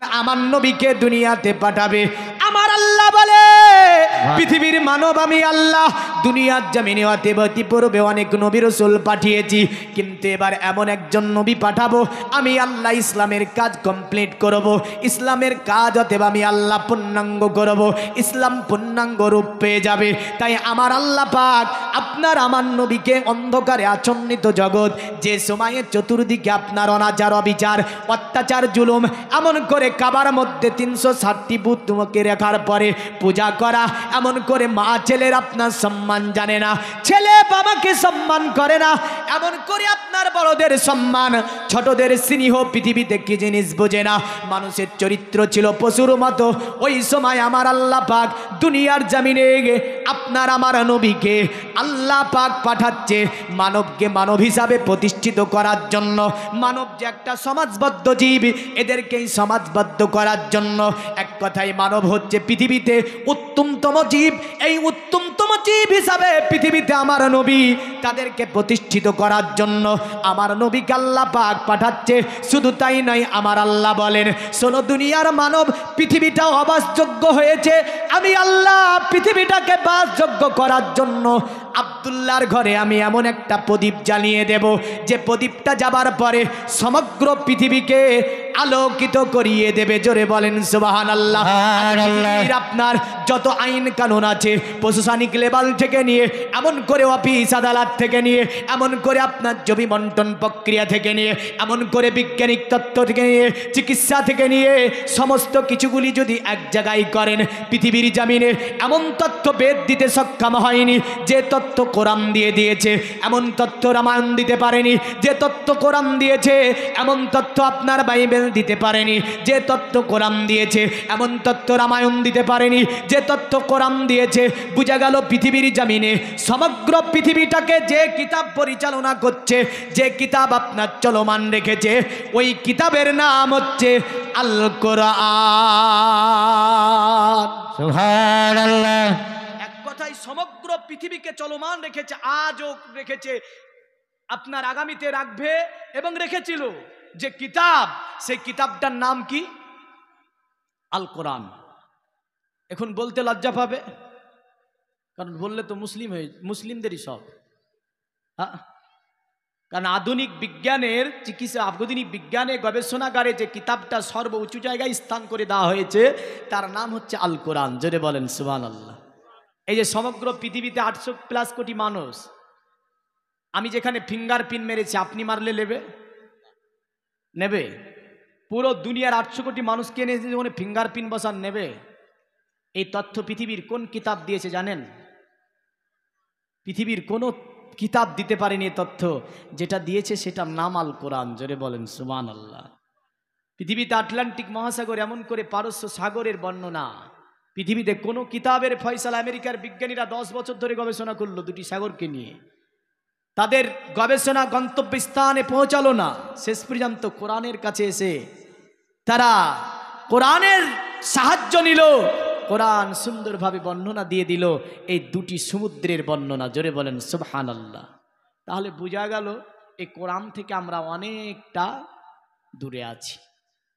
আমার নবীকে দুনিয়াতে পাঠাবে। আমার আল্লাহ বলে পৃথিবীর মানব আমি আল্লাহ দুনিয়ার জমিনে অতি পূর্বে অনেক নবী রাসূল পাঠিয়েছি, কিন্তু এবার এমন একজন নবী পাঠাবো আমি আল্লাহ ইসলামের কাজ কমপ্লিট করব, ইসলামের কাজ অতএব আমি আল্লাহ পূর্ণাঙ্গ করব, ইসলাম পূর্ণাঙ্গ রূপ পেয়ে যাবে। তাই আমার আল্লাহ পাক আপনার আমার নবীকে অন্ধকারে আচ্ছন্নিত জগৎ, যে সময়ে চতুর্দিকে আপনার অনাচার অবিচার অত্যাচার জুলুম, এমন করে কাবার মধ্যে 360টি বুতকে রাখার পরে পূজা করা, এমন করে মা ছেলের আপনার সম্মান জানে না, ছেলে বাবাকে সম্মান করে না, এমন করে আপনার বড়দের সম্মান ছোটদের স্নেহ পৃথিবীতে কি জিনিস বোঝে না, মানুষের চরিত্র ছিল পশুর মতো। ওই সময় আমার আল্লাহ পাক দুনিয়ার জমিনে আপনার আমার নবীকে আল্লাহ পাক পাঠাচ্ছে মানবকে মানব হিসাবে প্রতিষ্ঠিত করার জন্য। মানব যে একটা সমাজবদ্ধ জীব, এদেরকেই সমাজবদ্ধ করার জন্য। এক কথায় মানব হচ্ছে পৃথিবীতে উত্তমতম জীব, এই উত্তমতম জীব হিসাবে পৃথিবীতে আমার নবী তাদেরকে প্রতিষ্ঠিত করার জন্য আমার নবীকে আল্লাহ পাক পাঠাচ্ছে। শুধু তাই নয়, আমার আল্লাহ বলেন শোনো দুনিয়ার মানব, পৃথিবীটা অবাসযোগ্য হয়েছে, আমি আল্লাহ পৃথিবীটাকে বাসযোগ্য করার জন্য আব্দুল্লাহর ঘরে আমি এমন একটা প্রদীপ জ্বালিয়ে দেব, যে প্রদীপটা যাবার পরে সমগ্র পৃথিবীকে আলোকিত করিয়ে দেবে। জোরে বলেন সুবহানাল্লাহ। আপনার যত আইন কানুন আছে প্রশাসনিক লেভেল থেকে নিয়ে, এমন করে অফিস আদালত থেকে নিয়ে, এমন করে আপনার জমি বন্টন প্রক্রিয়া থেকে নিয়ে, এমন করে বৈজ্ঞানিক তত্ত্ব থেকে নিয়ে, চিকিৎসা থেকে নিয়ে, সমস্ত কিছুগুলি যদি এক জায়গায় করেন, পৃথিবীর জমিনে এমন তথ্য বেদ দিতে সক্ষম হয়নি যে তথ্য কোরআন দিয়ে দিয়েছে, এমন তথ্য রামায়ণ দিতে পারেনি যে তথ্য কোরআন দিয়েছে, এমন তথ্য আপনার বাইবেল দিতে পারেনি যে তথ্য কোরআন দিয়েছে, এমন তথ্য রামায়ণ দিতে পারেনি যে তথ্য কোরআন দিয়েছে। বুঝা গেল পৃথিবীর জমিনে সমগ্র পৃথিবীটাকে যে কিতাব পরিচালনা করছে, যে কিতাব আপনার চলমান রেখেছে, ওই কিতাবের নাম হচ্ছে আল কোরআন। সুবহানাল্লাহ। এক কথায় সমগ্র পৃথিবীকে চলমান রেখেছে, আজও রেখেছে, আপনার আগামীতে রাখবে এবং রেখেছিল। যে কিতাব, সেই কিতাবটার নাম কি? আল কোরআন। এখন বলতে লজ্জা পাবে, কারণ বললে তো মুসলিমদেরই সব। কারণ আধুনিক বিজ্ঞানের চিকিৎসা, আধুনিক বিজ্ঞানে গবেষণাগারে যে কিতাবটা সর্ব উঁচু জায়গায় স্থান করে দেওয়া হয়েছে, তার নাম হচ্ছে আল কোরআন। জোরে বলেন সুবহানাল্লাহ। এই যে সমগ্র পৃথিবীতে 800+ কোটি মানুষ, আমি যেখানে ফিঙ্গারপ্রিন্ট মেরেছি, আপনি মারলে নেবে? পুরো দুনিয়ার 800 কোটি মানুষকে এনে যেখানে ফিঙ্গারপ্রিন্ট বসান নেবে? এই তথ্য পৃথিবীর কোন কিতাব দিয়েছে জানেন? পৃথিবীর কোন কিতাব দিতে পারেনি এই তথ্য। যেটা দিয়েছে সেটার নাম আল কোরআন। জোরে বলেন সুবহানাল্লাহ। পৃথিবীতে আটলান্টিক মহাসাগর, এমন করে পারস্য সাগরের বর্ণনা, পৃথিবীতে কোনো কিতাবের ফয়সালা আমেরিকার বিজ্ঞানীরা 10 বছর ধরে গবেষণা করলো দুটি সাগরকে নিয়ে, তাদের গবেষণা গন্তব্যস্থানে পৌঁছালো না। শেষ পর্যন্ত কোরআনের কাছে এসে তারা কোরআনের সাহায্য নিল, কোরআন সুন্দরভাবে বর্ণনা দিয়ে দিল এই দুটি সমুদ্রের বর্ণনা। জোরে বলেন সুবহানাল্লাহ। তাহলে বোঝা গেল এই কোরআন থেকে আমরা অনেকটা দূরে আছি,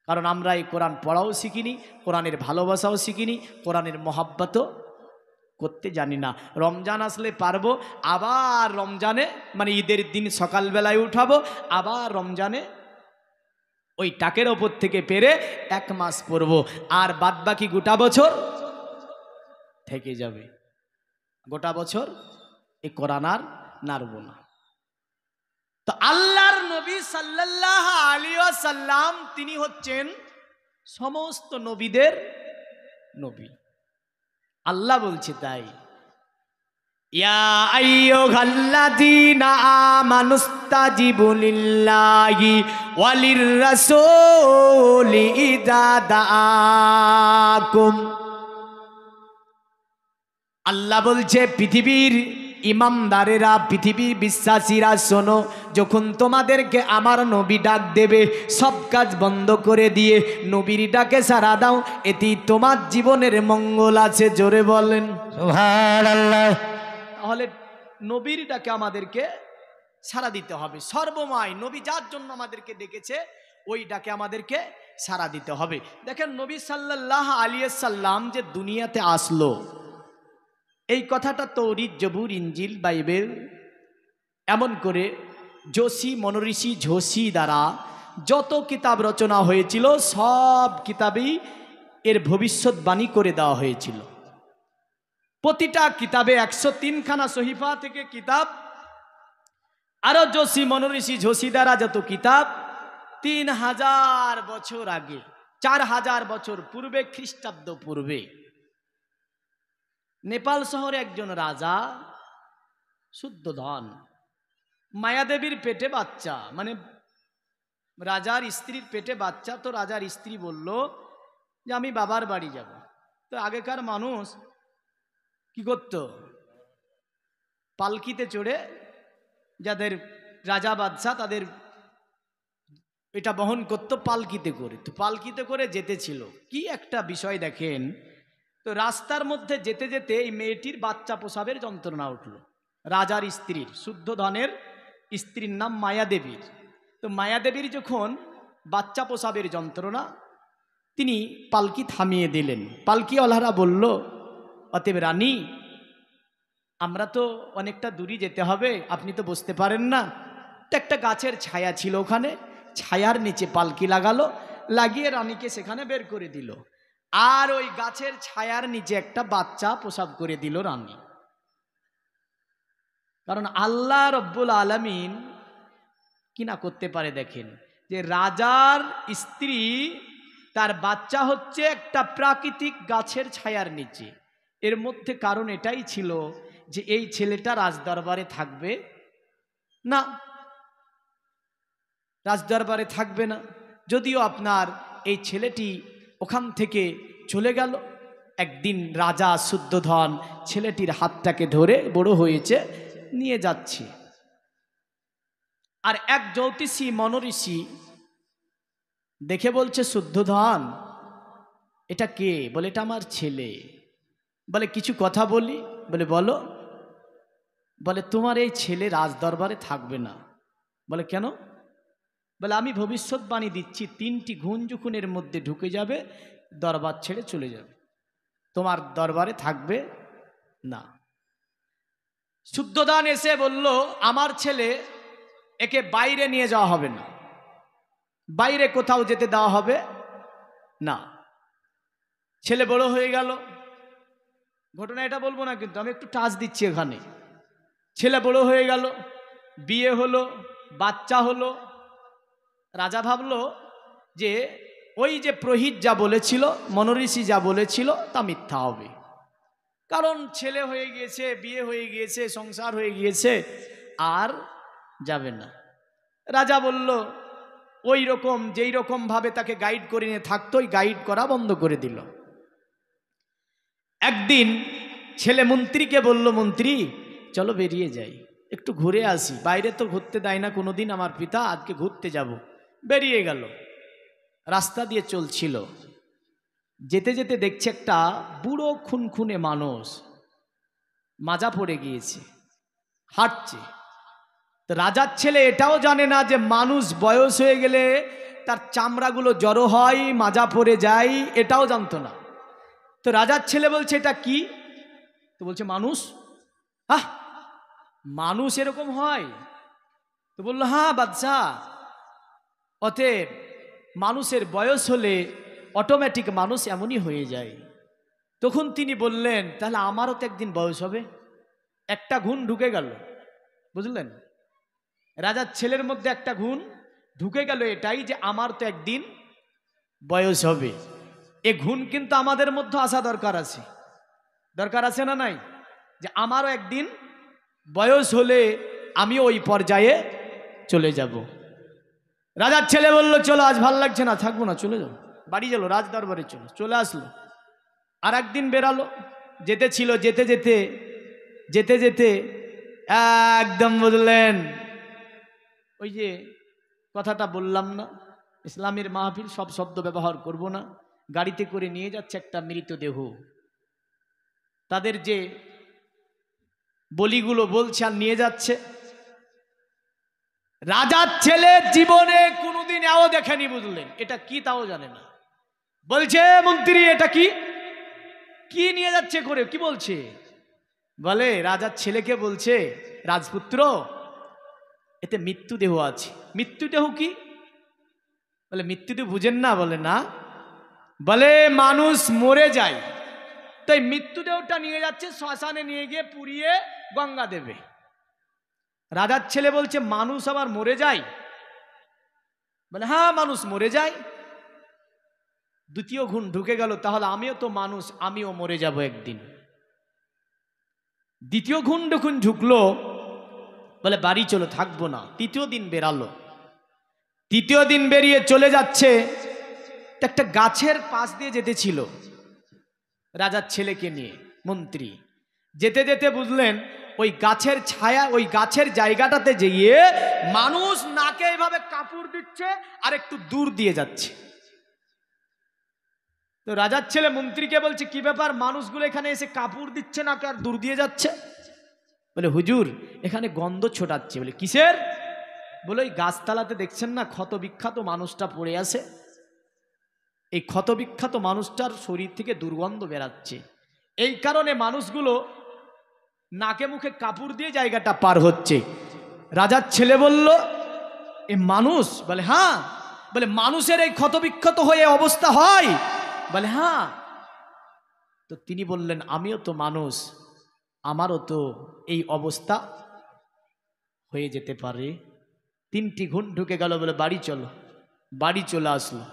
কারণ আমরা এই কোরআন পড়াও শিখিনি, কোরআনের ভালোবাসাও শিখিনি, কোরআনের মহাব্বতও করতে জানি না। রমজান আসলে পারবো, আবার রমজানে মানে ঈদের দিন সকালবেলায় উঠাবো, আবার রমজানে ওই টাকের ওপর থেকে পেরে 1 মাস পড়বো, আর বাদ বাকি গোটা বছর থেকে যাবে। গোটা বছর এই কোরআন আর নাড়ব না। তো আল্লাহর নবী সাল্লাল্লাহু আলাইহি ওয়াসাল্লাম তিনি হচ্ছেন সমস্ত নবীদের নবী। আল্লাহ বলছে তাই, ইয়া আইয়ুহাল্লাযীনা আমানুস্তাজিবু লিল্লাহি ওয়ালির রাসূলি ইযা দাআকুম। আল্লাহ বলছে পৃথিবীর ইমানদারেরা, পৃথিবীর বিশ্বাসীরা শোনো, যখন তোমাদেরকে আমার নবী ডাক দেবে, সব কাজ বন্ধ করে দিয়ে নবীর ডাকে সাড়া দাও, এতেই তোমার জীবনের মঙ্গল আছে। জোরে বলেন সুবহানাল্লাহ। তাহলে নবীর ডাকে আমাদেরকে সাড়া দিতে হবে সর্বময়। নবী যার জন্য আমাদেরকে ডেকেছে, ওই ডাকে আমাদেরকে সাড়া দিতে হবে। দেখেন নবী সাল্লাল্লাহু আলাইহি সাল্লাম যে দুনিয়াতে আসলো, এই কথাটা তৌরিত, জবুর, ইঞ্জিল, বাইবেল এমন করে যোশী, মনঋষি, ঝোশী দ্বারা যত কিতাব রচনা হয়েছিল সব কিতাবেই এর ভবিষ্যৎবাণী করে দেওয়া হয়েছিল। প্রতিটা কিতাবে 103খানা সহিফা থেকে কিতাব, আরো যোশী, মনঋষি, ঝোশী দ্বারা যত কিতাব 3000 বছর আগে, 4000 বছর পূর্বে, খ্রিস্টাব্দ পূর্বে নেপাল শহরে একজন রাজা শুদ্ধোধন, মায়াদেবীর পেটে বাচ্চা, মানে রাজার স্ত্রীর পেটে বাচ্চা। তো রাজার স্ত্রী বলল যে আমি বাবার বাড়ি যাব। তো আগেকার মানুষ কি করত, পালকিতে চড়ে, যাদের রাজা বাদশাহ তাদের এটা বহন করতো পালকিতে করে। তো পালকিতে করে যেতেছিল। কি একটা বিষয় দেখেন, তো রাস্তার মধ্যে যেতে যেতে এই মেয়েটির বাচ্চা প্রসবের যন্ত্রণা উঠল। রাজার স্ত্রীর, শুদ্ধোধনের স্ত্রীর নাম মায়াদেবীর। তো মায়াদেবীর যখন বাচ্চা প্রসবের যন্ত্রণা, তিনি পালকি থামিয়ে দিলেন। পালকিওয়ালারা বলল, অতএব রানী, আমরা তো অনেকটা দূরে যেতে হবে, আপনি তো বসতে পারেন না। তো একটা গাছের ছায়া ছিল, ওখানে ছায়ার নিচে পালকি লাগালো, লাগিয়ে রানীকে সেখানে বের করে দিল। আর ওই গাছের ছায়ার নিচে একটা বাচ্চা প্রসব করে দিল রানী। কারণ আল্লাহ রব্বুল আলামিন কি না করতে পারে দেখেন, যে রাজার স্ত্রী তার বাচ্চা হচ্ছে একটা প্রাকৃতিক গাছের ছায়ার নিচে। এর মধ্যে কারণ এটাই ছিল যে এই ছেলেটা রাজদরবারে থাকবে না, রাজদরবারে থাকবে না। যদিও আপনার এই ছেলেটি ওখান থেকে চলে গেল। একদিন রাজা শুদ্ধোধন ছেলেটির হাতটাকে ধরে, বড় হয়েছে, নিয়ে যাচ্ছে। আর এক জ্যোতিষী, মনঋষি দেখে বলছে, শুদ্ধোধন এটা কে? বলে এটা আমার ছেলে। বলে কিছু কথা বলি? বলে বলো। বলে তোমার এই ছেলে রাজদরবারে থাকবে না। বলে কেন? বলে আমি ভবিষ্যৎবাণী দিচ্ছি, 3টি ঘুণ যখন এর মধ্যে ঢুকে যাবে, দরবার ছেড়ে চলে যাবে, তোমার দরবারে থাকবে না। শুদ্ধোধন এসে বলল, আমার ছেলে, একে বাইরে নিয়ে যাওয়া হবে না, বাইরে কোথাও যেতে দেওয়া হবে না। ছেলে বড় হয়ে গেল। ঘটনা এটা বলবো না, কিন্তু আমি একটু টাচ দিচ্ছি এখানে। ছেলে বড় হয়ে গেল, বিয়ে হলো, বাচ্চা হলো। রাজা ভাবলো যে ওই যে প্রহিত যা বলেছিল, মনঋষি যা বলেছিল তা মিথ্যা হবে। কারণ ছেলে হয়ে গিয়েছে, বিয়ে হয়ে গিয়েছে, সংসার হয়ে গিয়েছে, আর যাবে না। রাজা বলল, ওই রকম যেই রকম ভাবে তাকে গাইড করে নিয়ে থাকতো, ওই গাইড করা বন্ধ করে দিল। একদিন ছেলে মন্ত্রীকে বলল, মন্ত্রী চলো বেরিয়ে যাই, একটু ঘুরে আসি, বাইরে তো ঘুরতে দেয় না কোনোদিন আমার পিতা, আজকে ঘুরতে যাব। বেরিয়ে গেল, রাস্তা দিয়ে চলছিল। যেতে যেতে দেখছে একটা বুড়ো খুনখুনে মানুষ মাজা পড়ে গিয়েছে, হাঁটছে। তো রাজার ছেলে এটাও জানে না যে মানুষ বয়স হয়ে গেলে তার চামড়াগুলো জড়ো হয়, মাজা পড়ে যায়, এটাও জানতো না। তো রাজার ছেলে বলছে, এটা কি? তো বলছে, মানুষ। হ্যাঁ, মানুষ এরকম হয়? তো বললো, হ্যাঁ বাদশাহ, অতএব মানুষের বয়স হলে অটোমেটিক মানুষ এমনই হয়ে যায়। তখন তিনি বললেন, তাহলে আমারও তো একদিন বয়স হবে। একটা ঘুণ ঢুকে গেল, বুঝলেন? রাজার ছেলের মধ্যে একটা ঘুণ ঢুকে গেল, এটাই যে আমার তো একদিন বয়স হবে। এ ঘুণ কিন্তু আমাদের মধ্যে আসা দরকার আছে, দরকার আছে না নাই? যে আমারও একদিন বয়স হলে আমি ওই পর্যায়ে চলে যাব। রাজার ছেলে বলল, চলো আজ ভাল লাগছে না, থাকবো না, চলে যাও, বাড়ি চলো, রাজ দরবারে চলো। চলে আসলো। আর একদিন বেরালো, যেতে ছিল, যেতে যেতে যেতে যেতে একদম বুঝলেন, ওই যে কথাটা বললাম না, ইসলামের মাহফিল, সব শব্দ ব্যবহার করব না। গাড়িতে করে নিয়ে যাচ্ছে একটা মৃতদেহ, তাদের যে বলিগুলো বলছে আর নিয়ে যাচ্ছে। রাজার ছেলে জীবনে কোনোদিন এও দেখেনি, বুঝলেন? এটা কি তাও জানে না। বলছে মন্ত্রী এটা কি, কি নিয়ে যাচ্ছে করে, কি বলছে? বলে রাজার ছেলেকে বলছে, রাজপুত্র এতে মৃত্যুদেহ আছে। মৃত্যুদেহ কি? বলে মৃত্যুদেহ বুঝেন না? বলে না। বলে মানুষ মরে যায়, তাই মৃত্যুদেহটা নিয়ে যাচ্ছে শ্মশানে, নিয়ে গিয়ে পুড়িয়ে গঙ্গা দেবে। রাজার ছেলে বলছে মানুষ আবার মরে যায়? বলে হ্যাঁ মানুষ মরে যায়। দ্বিতীয় গুণ ঢুকে গেল, তাহলে আমিও তো মানুষ, আমিও মরে যাব একদিন। দ্বিতীয় গুণ যখন ঢুকলো, বলে বাড়ি চলো, থাকবো না। তৃতীয় দিন বেরালো। তৃতীয় দিন বেরিয়ে চলে যাচ্ছে, একটা গাছের পাশ দিয়ে যেতে ছিল রাজার ছেলেকে নিয়ে মন্ত্রী। যেতে যেতে বুঝলেন ওই গাছের ছায়া, ওই গাছের জায়গাটাতে গিয়ে মানুষ নাকে এভাবে কাপড় দিচ্ছে আর একটু দূর দিয়ে যাচ্ছে। তো রাজার ছেলে মন্ত্রীকে বলছে কি ব্যাপার, মানুষগুলো এখানে এসে কাপড় দিচ্ছে নাকে আর দূর দিয়ে যাচ্ছে? বলে হুজুর এখানে গন্ধ ছোটাচ্ছে। বলে কিসের? বলে ওই গাছতলাতে দেখছেন না ক্ষত বিখ্যাত মানুষটা পড়ে আছে, এই ক্ষত বিখ্যাত মানুষটার শরীর থেকে দুর্গন্ধ বেরাচ্ছে, এই কারণে মানুষগুলো নাকে মুখে কাপড় দিয়ে জায়গাটা পার হচ্ছে। রাজার ছেলে বলল এ মানুষ? বলে হ্যাঁ। বলে মানুষের এই ক্ষত বিখ্যাত হয়ে অবস্থা হয়? বলে হ্যাঁ। তো তিনি বললেন আমিও তো মানুষ, আমারও তো এই অবস্থা হয়ে যেতে পারে। তিনটি গুণ ঢুকে গেল। বলে বাড়ি চলো। বাড়ি চলে আসলো।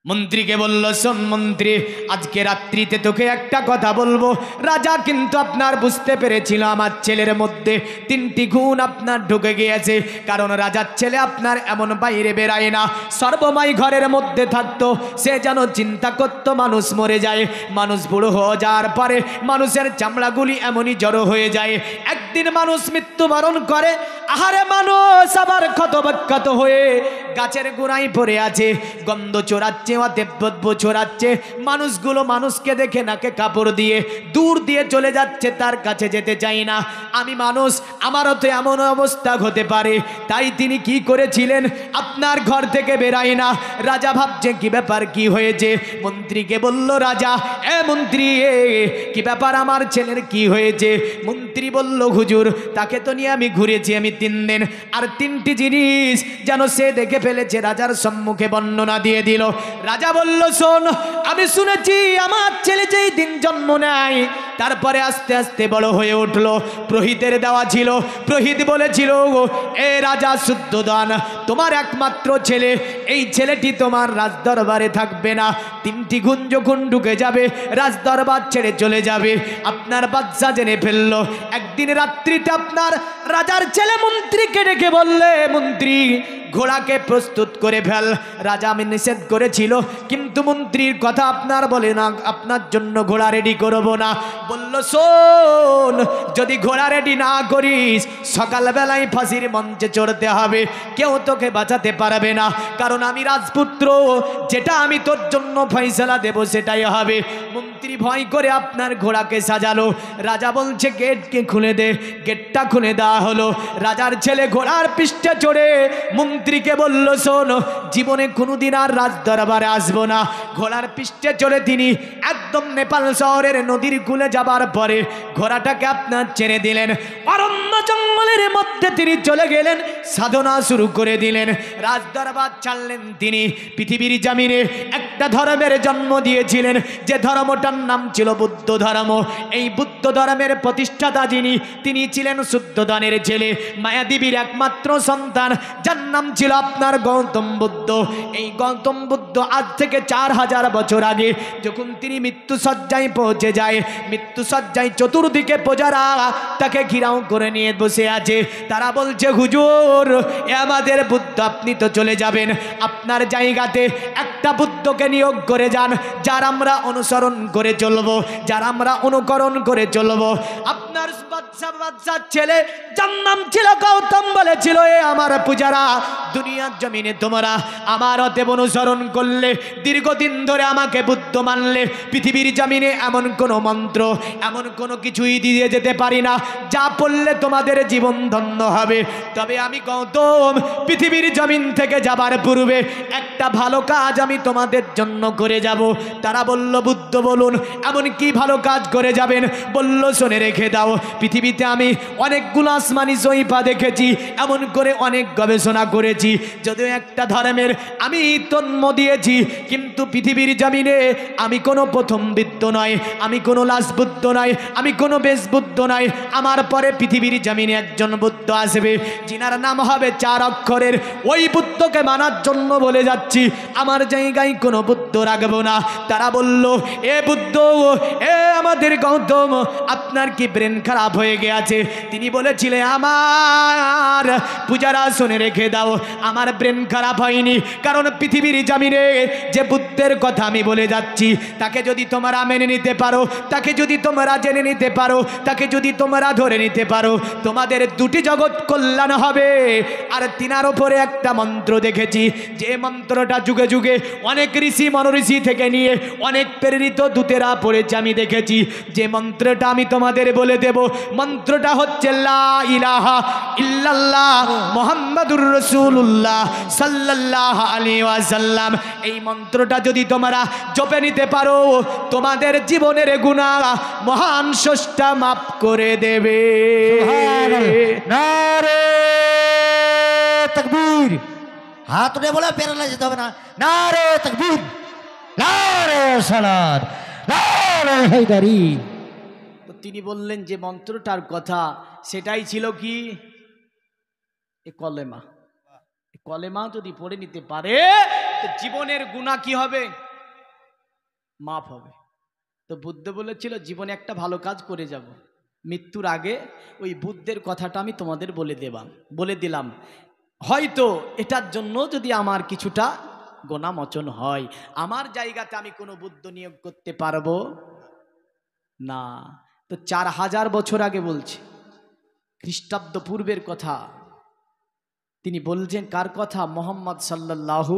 মন্ত্রীকে বলল শোন মন্ত্রী, আজকে রাত্রিতে তোকে একটা কথা বলবো। রাজা কিন্তু আপনার বুঝতে পেরেছিল আমার ছেলের মধ্যে তিনটি গুণ আপনার ঢুকে গিয়েছে, কারণ রাজার ছেলে আপনার এমন বাইরে বেরায় না, সর্বময় ঘরের মধ্যে থাকতো। সে যেন চিন্তা করতো মানুষ মরে যায়, মানুষ বুড়ো হয়ে যাওয়ার পরে মানুষের চামড়াগুলি এমনই জড়ো হয়ে যায়, একদিন মানুষ মৃত্যুবরণ করে। আহারে মানুষ আবার ক্ষতবিক্ষত হয়ে গাছের গোড়ায় পড়ে আছে, গন্ধ চোরাচ্ছে, দেবদ্ব ছড়াচ্ছে। মানুষগুলো মানুষকে দেখে নাকে কাপড় দিয়ে দূর দিয়ে চলে যাচ্ছে, তার কাছে যেতে চাই না। আমি মানুষ, আমারও তো এমন অবস্থা হতে পারে। তাই তিনি কি করেছিলেন, আপনার ঘর থেকে বেরাই না। রাজা ভাবছে কি ব্যাপার, কি হয়েছে? মন্ত্রীকে বলল রাজা, এ মন্ত্রী কি ব্যাপার, আমার ছেলের কি হয়েছে? মন্ত্রী বলল হুজুর তাকে তো নিয়ে আমি ঘুরেছি আমি 3 দিন, আর 3টি জিনিস যেন সে দেখে ফেলেছে। রাজার সম্মুখে বর্ণনা দিয়ে দিল। রাজা বলল শোন, আমি শুনেছি আমার ছেলে যেই দিন জন্ম নেয় তারপরে আস্তে আস্তে বড় হয়ে উঠলো, প্রহিতের দেওয়া ছিল। প্রহিত বলেছিল এ রাজা শুদ্ধোধন, তোমার একমাত্র ছেলে, এই ছেলেটি তোমার রাজদরবারে থাকবে না। 3টি গুণ যখন ঢুকে যাবে রাজদরবার ছেড়ে চলে যাবে। আপনার বাদশা জেনে ফেললো। একদিন রাত্রিতে আপনার রাজার ছেলে মন্ত্রীকে ডেকে বললে মন্ত্রী ঘোড়াকে প্রস্তুত করে ফেল। রাজা আমি নিষেধ করেছিল, কিন্তু মন্ত্রীর কথা আপনার বলে না, আপনার জন্য ঘোড়া রেডি করব না। বলল শোন, যদি ঘোড়া রেডি না করিস সকালবেলায় ফাঁসির মঞ্চে চড়তে হবে, কেউ তোকে বাঁচাতে পারবে না, কারণ আমি রাজপুত্র, যেটা আমি তোর জন্য ফয়সালা দেব সেটাই হবে। মন্ত্রী ভয় করে আপনার ঘোড়াকে সাজালো। রাজা বলছে গেটকে খুলে দে। গেটটা খুলে দেওয়া হলো। রাজার ছেলে ঘোড়ার পৃষ্ঠে চড়ে মন্ত্রীকে বলল শোন, জীবনে কোনোদিন আর রাজ দরবারে আসবো না। ঘোড়ার পৃষ্ঠে চড়ে তিনি একদম নেপাল শহরের নদীর কূলে যাবার পরে ঘোড়াটাকে আপনার ছেড়ে দিলেন। অরণ্য জঙ্গলের মধ্যে তিনি চলে গেলেন, সাধনা শুরু করে দিলেন, রাজ দরবার ছাড়লেন। তিনি পৃথিবীর জমিনে একটা ধর্মের জন্ম দিয়েছিলেন, যে ধর্মটার নাম ছিল বুদ্ধ ধর্ম। এই বুদ্ধ ধর্মের প্রতিষ্ঠাতা যিনি, তিনি ছিলেন শুদ্ধোধনের ছেলে, মায়াদেবীর একমাত্র সন্তান, যার নাম ছিল আপনার গৌতম বুদ্ধ। এই গৌতম বুদ্ধ আজ থেকে 4000 বছর আগে যখন তিনি মৃত্যু সজ্জায় পৌঁছে যায়, মৃত্যু সজ্জায় চতুর্দিকে প্রজারা তাকে ঘিরাও করে নিয়ে বসে আছে। তারা বলছে হুজুর এ আমাদের বুদ্ধ, আপনি তো চলে যাবেন, আপনার জায়গাতে একটা বুদ্ধকে নিয়োগ করে যান, যার আমরা অনুসরণ করে চলবো, যার আমরা অনুকরণ করে চলবো। আপনার বাদশার ছেলে যার নাম ছিল গৌতম বলেছিল এ আমার পূজারা, দুনিয়ার জমিনে তোমরা আমার অতএব অনুসরণ করলে, দীর্ঘদিন ধরে আমাকে বুদ্ধ মানলে, পৃথিবীর জমিনে এমন কোনো মন্ত্র, এমন কোনো কিছুই দিয়ে যেতে পারি না যা পড়লে তোমাদের জীবন ধন্য হবে। তবে আমি গৌতম পৃথিবীর জমিন থেকে যাবার পূর্বে একটা ভালো কাজ আমি তোমাদের জন্য করে যাব। তারা বলল, বুদ্ধ বলুন, এমন কি ভালো কাজ করে যাবেন? বলল, শুনে রেখে দাও, পৃথিবীতে আমি অনেকগুলো আসমানি জয়ীফা দেখেছি, এমন করে অনেক গবেষণা করেছি, যদিও একটা ধর্মের আমি জন্ম দিয়েছি, কিন্তু পৃথিবীর জমিনে আমি কোনো প্রথম বুদ্ধ নয়, আমি কোনো লাস্ট বুদ্ধ নয়, আমি কোনো বেশ বুদ্ধ নয়। আমার পরে পৃথিবীর জমিনে একজন বুদ্ধ আসবে, যিনার নাম হবে 4 অক্ষরের। ওই বুদ্ধকে মানার জন্য বলে যাচ্ছি, আমার জায়গায় কোনো বুদ্ধ রাখবো না। তারা বলল, এ বুদ্ধ, এ আমাদের গৌতম, আপনার কি ব্রেন খারাপ হয়ে গেছে? তিনি বলেছিলেন, আমার পূজারা শুনে রেখে দাও, আমার ব্রেন খারাপ হয়নি, কারণ পৃথিবীর জমিনে যে বুদ্ধের কথা আমি বলে যাচ্ছি, তাকে যদি তোমরা মেনে নিতে পারো, তাকে যদি তোমরা জেনে নিতে পারো, তাকে যদি তোমরা ধরে নিতে পারো, তোমাদের 2টি জগৎ কল্যাণ হবে। আর তিনার উপরে একটা মন্ত্র দেখেছি, যে মন্ত্রটা যুগে যুগে অনেক ঋষি মনঋষি থেকে নিয়ে অনেক প্রেরিত দূতেরা পড়েছে, আমি দেখেছি। যে মন্ত্রটা আমি তোমাদের বলে দেব, মন্ত্রটা হচ্ছে লা ইলাহা ইল্লাল্লাহ মুহাম্মাদুর রাসূলুল্লাহ সাল্লাল্লাহু আলাইহি ওয়াসাল্লাম। এই মন্ত্রটা যদি তোমরা জপে নিতে পারো, তোমাদের জীবনের গুনাহ মহান স্রষ্টা মাফ করে দেবে। নারে তাকবীর, হাত উঠে বলে পেরালে যেতে হবে না। নারে তাকবীর, নারে সালাত, নারে হায়দারি। তো তিনি বললেন যে মন্ত্রটার কথা, সেটাই ছিল কি? এ কলেমা। কলেমা যদি পড়ে নিতে পারে, তো জীবনের গুনাহ কি হবে? মাফ হবে। তো বুদ্ধ বলেছিল, জীবনে একটা ভালো কাজ করে যাব, মৃত্যুর আগে ওই বুদ্ধের কথাটা আমি তোমাদের বলে দিলাম, হয়তো এটার জন্য যদি আমার কিছুটা গোনা মোচন হয়। আমার জায়গাতে আমি কোনো বুদ্ধ নিয়োগ করতে পারবো না। তো 4000 বছর আগে বলছে, খ্রিস্টাব্দ পূর্বের কথা। তিনি বলছেন কার কথা? মোহাম্মদ সাল্লাল্লাহু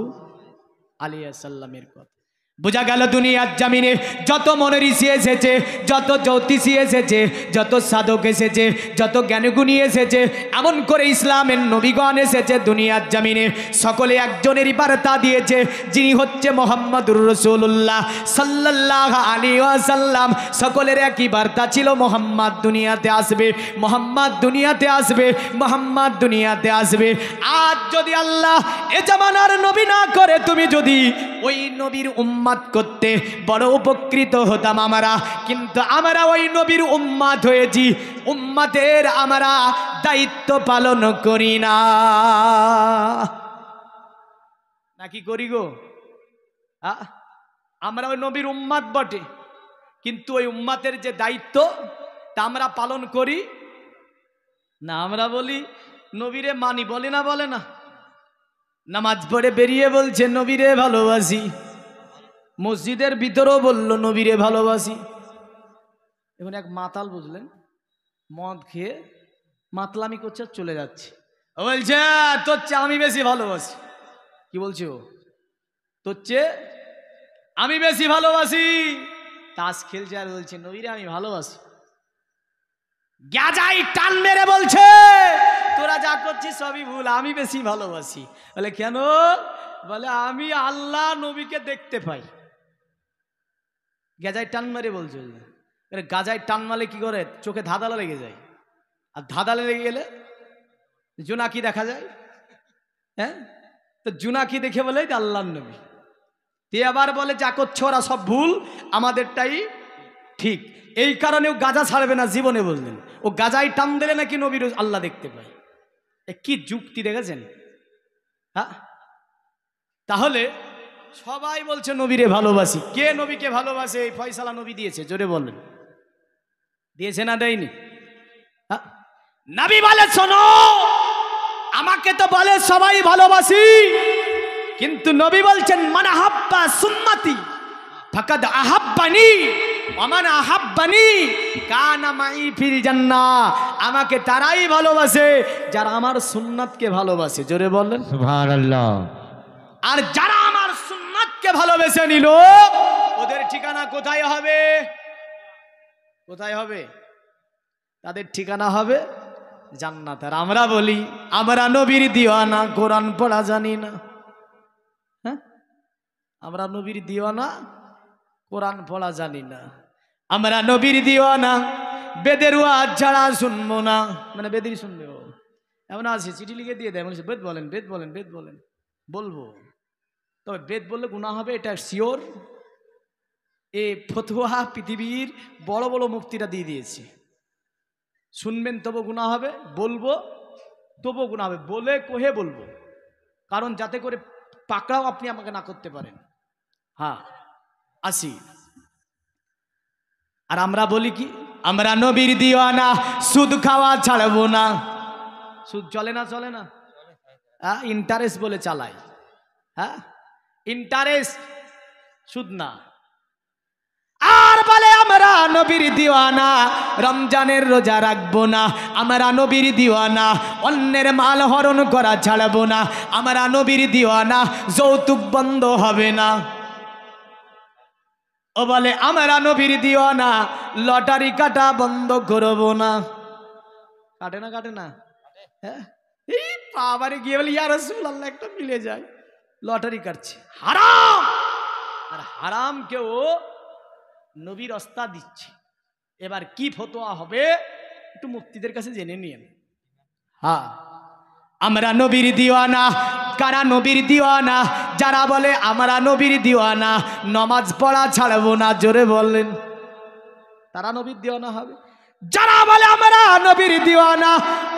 আলাইহি ওয়াসাল্লামের কথা। বোঝা গেল দুনিয়ার জমিনে যত মনীষী এসেছে, যত জ্যোতিষী এসেছে, যত সাধক এসেছে, যত জ্ঞানগুণী এসেছে, এমন করে ইসলামের নবীগণ এসেছে দুনিয়ার জমিনে, সকলে একজনেরই বার্তা দিয়েছে, যিনি হচ্ছে মুহাম্মদুর রাসূলুল্লাহ সাল্লাল্লাহু আলাইহি ওয়াসাল্লাম। সকলের একই বার্তা ছিল, মুহাম্মদ দুনিয়াতে আসবে, মুহাম্মদ দুনিয়াতে আসবে, মুহাম্মদ দুনিয়াতে আসবে। আজ যদি আল্লাহ এ জামানার নবী না করে, তুমি যদি ওই নবীর উম্মত করতে, বড় উপকৃত হতাম আমরা। কিন্তু আমরা ওই নবীর উম্মত হয়েছি, উম্মতের আমরা দায়িত্ব পালন করি না। নাকি করি গো? আমরা ওই নবীর উম্মত বটে, কিন্তু ওই উম্মতের যে দায়িত্ব তা আমরা পালন করি না। আমরা বলি নবীরে মানি, বলে না? নামাজ পড়ে বেরিয়ে বলছে নবীরে ভালোবাসি, মসজিদের ভিতরেও বললো নবীরে ভালোবাসি। এখন এক মাতাল, বুঝলেন, মদ খেয়ে মাতলামি করছে, চলে যাচ্ছে, বলছে তোর চেয়ে আমি বেশি ভালোবাসি। কি বলছে ও? তোর চেয়ে আমি বেশি ভালোবাসি। তাস খেলছে আর বলছে নবীরে আমি ভালোবাসি। গাজাই টান মেরে বলছে, তোরা যা করছিস সবই ভুল, আমি বেশি ভালোবাসি। বলে কেন? বলে আমি আল্লাহ নবীকে দেখতে পাই। গাজাই টান মেরে বলছে। গাজাই টান মারলে কি করে? চোখে ধাঁধালা লেগে যায়, আর ধাঁধালা লেগে গেলে জোনাকি দেখা যায়। হ্যাঁ, তো জোনাকি দেখে বলে আল্লাহর নবী। তে আবার বলে যা করছো ওরা সব ভুল, আমাদেরটাই ঠিক। এই কারণেও গাজা ছাড়বে না জীবনে, বুঝলেন? ও গাজাই টান দিলে নাকি নবীর আল্লাহ দেখতে পায়। কি যুক্তি দেখেছেন? হ্যাঁ, তাহলে সবাই বলছে নবীরে ভালোবাসি। কে নবীকে ভালোবাসে? এই ফয়সালা নবী দিয়েছে, জোরে বলেন। দিয়েছে না দেয়নি? হ্যাঁ, নবী বলে শোনো, আমাকে তো বলে সবাই ভালোবাসি, কিন্তু নবী বলছেন মান আহাব্বা সুন্নতি ফাকাদ আহাব্বানি ওয়া মান আহাব্বানি কানা মাই ফিল জান্নাহ। আমাকে তারাই ভালোবাসে যারা আমার সুন্নাতকে ভালোবাসে, জোরে বলেন সুবহানাল্লাহ। আর যারা আমার সুন্নাতকে ভালোবেসে নিল, ওদের ঠিকানা কোথায় হবে? কোথায় হবে? তাদের ঠিকানা হবে জান্নাত। আর আমরা বলি আমরা নবীর দিওয়ানা, কোরআন পড়া জানি না। হ্যাঁ, আমরা নবীর দিওয়ানা, কোরআন পড়া জানি না। আমরা নবীর দিওয়ানা, বেদের ওয়াজ ছাড়া শুনবো না। মানে বেদেরই শুনবে ও, এমন আছে চিঠি লিখে দিয়ে দেয়, বলছে বেদ বলেন, বেদ বলেন, বেদ বলেন। বলবো, তবে বেদ বললে গুনাহ হবে, এটা শিওর। এ ফতোয়া পৃথিবীর বড় বড় মুফতিরা দিয়ে দিয়েছে। শুনবেন তবু গুনাহ হবে, বলবো তবু গুনাহ হবে, বলে কহে বলবো, কারণ যাতে করে পাকড়াও আপনি আমাকে না করতে পারেন। হ্যাঁ, আসি। আর আমরা বলি কি, আমরা নবীর দিওয়ানা, সুদ খাওয়া ছাড়বো না। সুদ চলে না, চলে না? হ্যাঁ, ইন্টারেস্ট বলে চালাই। হ্যাঁ, ইন্টারেস্ট, সুদ না। আর বলে আমরা নবীর দিওয়ানা, রমজানের রোজা রাখবো না। আমরা নবীর দিওয়ানা, অন্যের মাল হরণ করা ছাড়বো না। আমরা নবীর দিওয়ানা, যৌতুক বন্ধ হবে না। ও বলে আমরা নবীর দিওয়ানা, লটারি কাটা বন্ধ করবো না। কাটে না, কাটে না? হ্যাঁ, এই বাবারে গিয়ে বলে ইয়া রাসূলুল্লাহ, একটা মিলে যায়, লটারি কাটছে, হারাম। আর হারাম কেউ নবীর ওস্তাদ দিচ্ছে। এবার কি ফতোয়া হবে একটু মুফতিদের কাছে জেনে নিয়েন। হ্যাঁ, আমরা নবীর দিওয়ানা। কারা নবীর দিওয়ানা? যারা বলে আমরা নবীর দিওয়ানা, নমাজ পড়া ছাড়বো না, জোরে বললেন, তারা নবীর দিওয়ানা হবে। যারা বলে আমরা নবীর দিওয়ানা,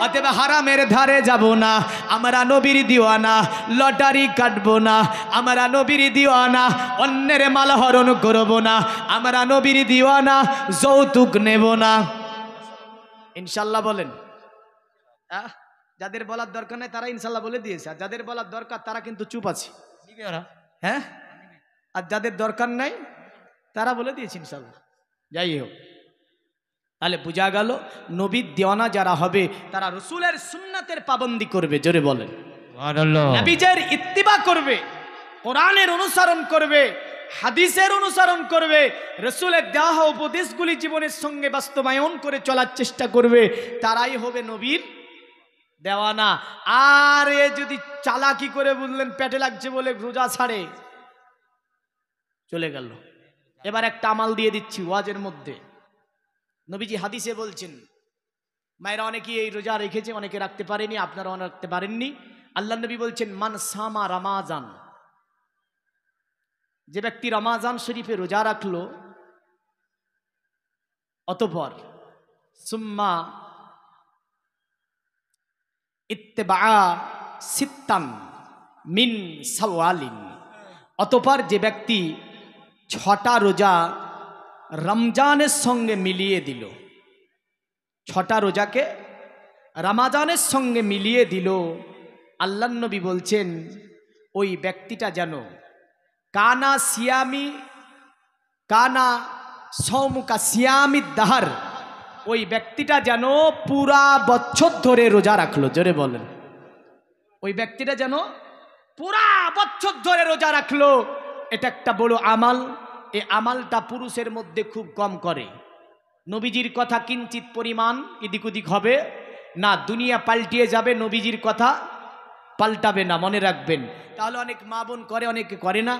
অতএব হারামের ধারে যাব না, আমরা নবীর দিওয়ানা, লটারি কাটবো না, আমরা নবীর দিওয়ানা, অন্যের মাল হরণ করব না, আমরা নবীর দিওয়ানা, যৌতুক নেব না। ইনশাল্লাহ বলেন। যাদের বলার দরকার নেই তারা ইনশাল্লাহ বলে দিয়েছে, আর যাদের বলার দরকার তারা কিন্তু চুপ আছে। হ্যাঁ, আর যাদের দরকার নাই তারা বলে দিয়েছে ইনশাল্লাহ। যাই হোক, তাহলে বোঝা গেল নবীর দিওয়ানা যারা হবে তারা রসুলের সুন্নাতের পাবন্দি করবে, জোরে বলেন, নবীজের ইত্তিবা করবে, কোরআনের অনুসরণ করবে, হাদিসের অনুসরণ করবে, রসুলের দেওয়া উপদেশগুলি জীবনের সঙ্গে বাস্তবায়ন করে চলার চেষ্টা করবে, তারাই হবে নবীর দেওয়ানা। আর এ যদি চালাকি করে বুঝলেন পেটে লাগছে বলে রোজা ছাড়ে, চলে গেল। এবার একটা আমাল দিয়ে দিচ্ছি ওয়াজের মধ্যে। নবীজি হাদিসে বলছেন, মায়েরা অনেকেই এই রোজা রেখেছে, অনেকে রাখতে পারেনি, আপনারাও রাখতে পারেননি। আল্লাহ নবী বলছেন, মান সামা রমাজান, যে ব্যক্তি রমাজান শরীফে রোজা রাখলো, অতঃপর সুম্মা ইত্তেবা সিত্তান মিন শাওয়ালিন, অতঃপর যে ব্যক্তি 6টা রোজা রমজানের সঙ্গে মিলিয়ে দিল, 6টা রোজাকে রমাজানের সঙ্গে মিলিয়ে দিল, আল্লাহ নবী বলছেন ওই ব্যক্তিটা যেন কানা সৌমুকা সিয়ামি দাহার, ওই ব্যক্তিটা যেন পুরা বছর ধরে রোজা রাখলো, জোরে বলেন, ওই ব্যক্তিটা যেন পুরা বছর ধরে রোজা রাখলো। এটা একটা বড় আমাল। এই আমালটা পুরুষের মধ্যে খুব কম করে। নবীজির কথা কিঞ্চিত পরিমাণ এদিক ওদিক হবে না, দুনিয়া পাল্টিয়ে যাবে, নবীজির কথা পাল্টাবে না, মনে রাখবেন। তাহলে অনেক মা বোন করে, অনেকে করে না,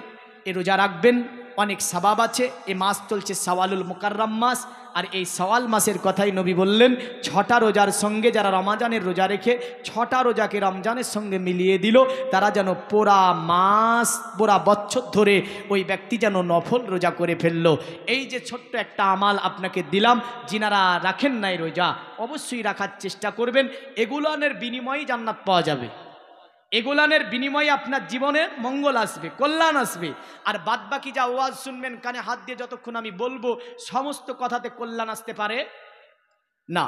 এ রোজা রাখবেন, অনেক সওয়াব আছে। এ মাস চলছে শাওয়ালুল মুকাররম মাস, আর এই শাওয়াল মাসের কথাই নবী বললেন 6টা রোজার সঙ্গে যারা রমজানের রোজা রেখে 6টা রোজাকে রমজানের সঙ্গে মিলিয়ে দিল, তারা যেন পুরা মাস পুরা বছর ধরে ওই ব্যক্তি যেন নফল রোজা করে ফেললো। এই যে ছোট্ট একটা আমাল আপনাকে দিলাম, যিনারা রাখেন নাই রোজা অবশ্যই রাখার চেষ্টা করবেন। এগুলোনের বিনিময়ে জান্নাত পাওয়া যাবে, এগুলানের বিনিময়ে আপনার জীবনে মঙ্গল আসবে, কল্যাণ আসবে। আর বাদবাকি যা ওয়াজ শুনবেন কানে হাত দিয়ে, যতক্ষণ আমি বলবো সমস্ত কথাতে কল্যাণ আসতে পারে না,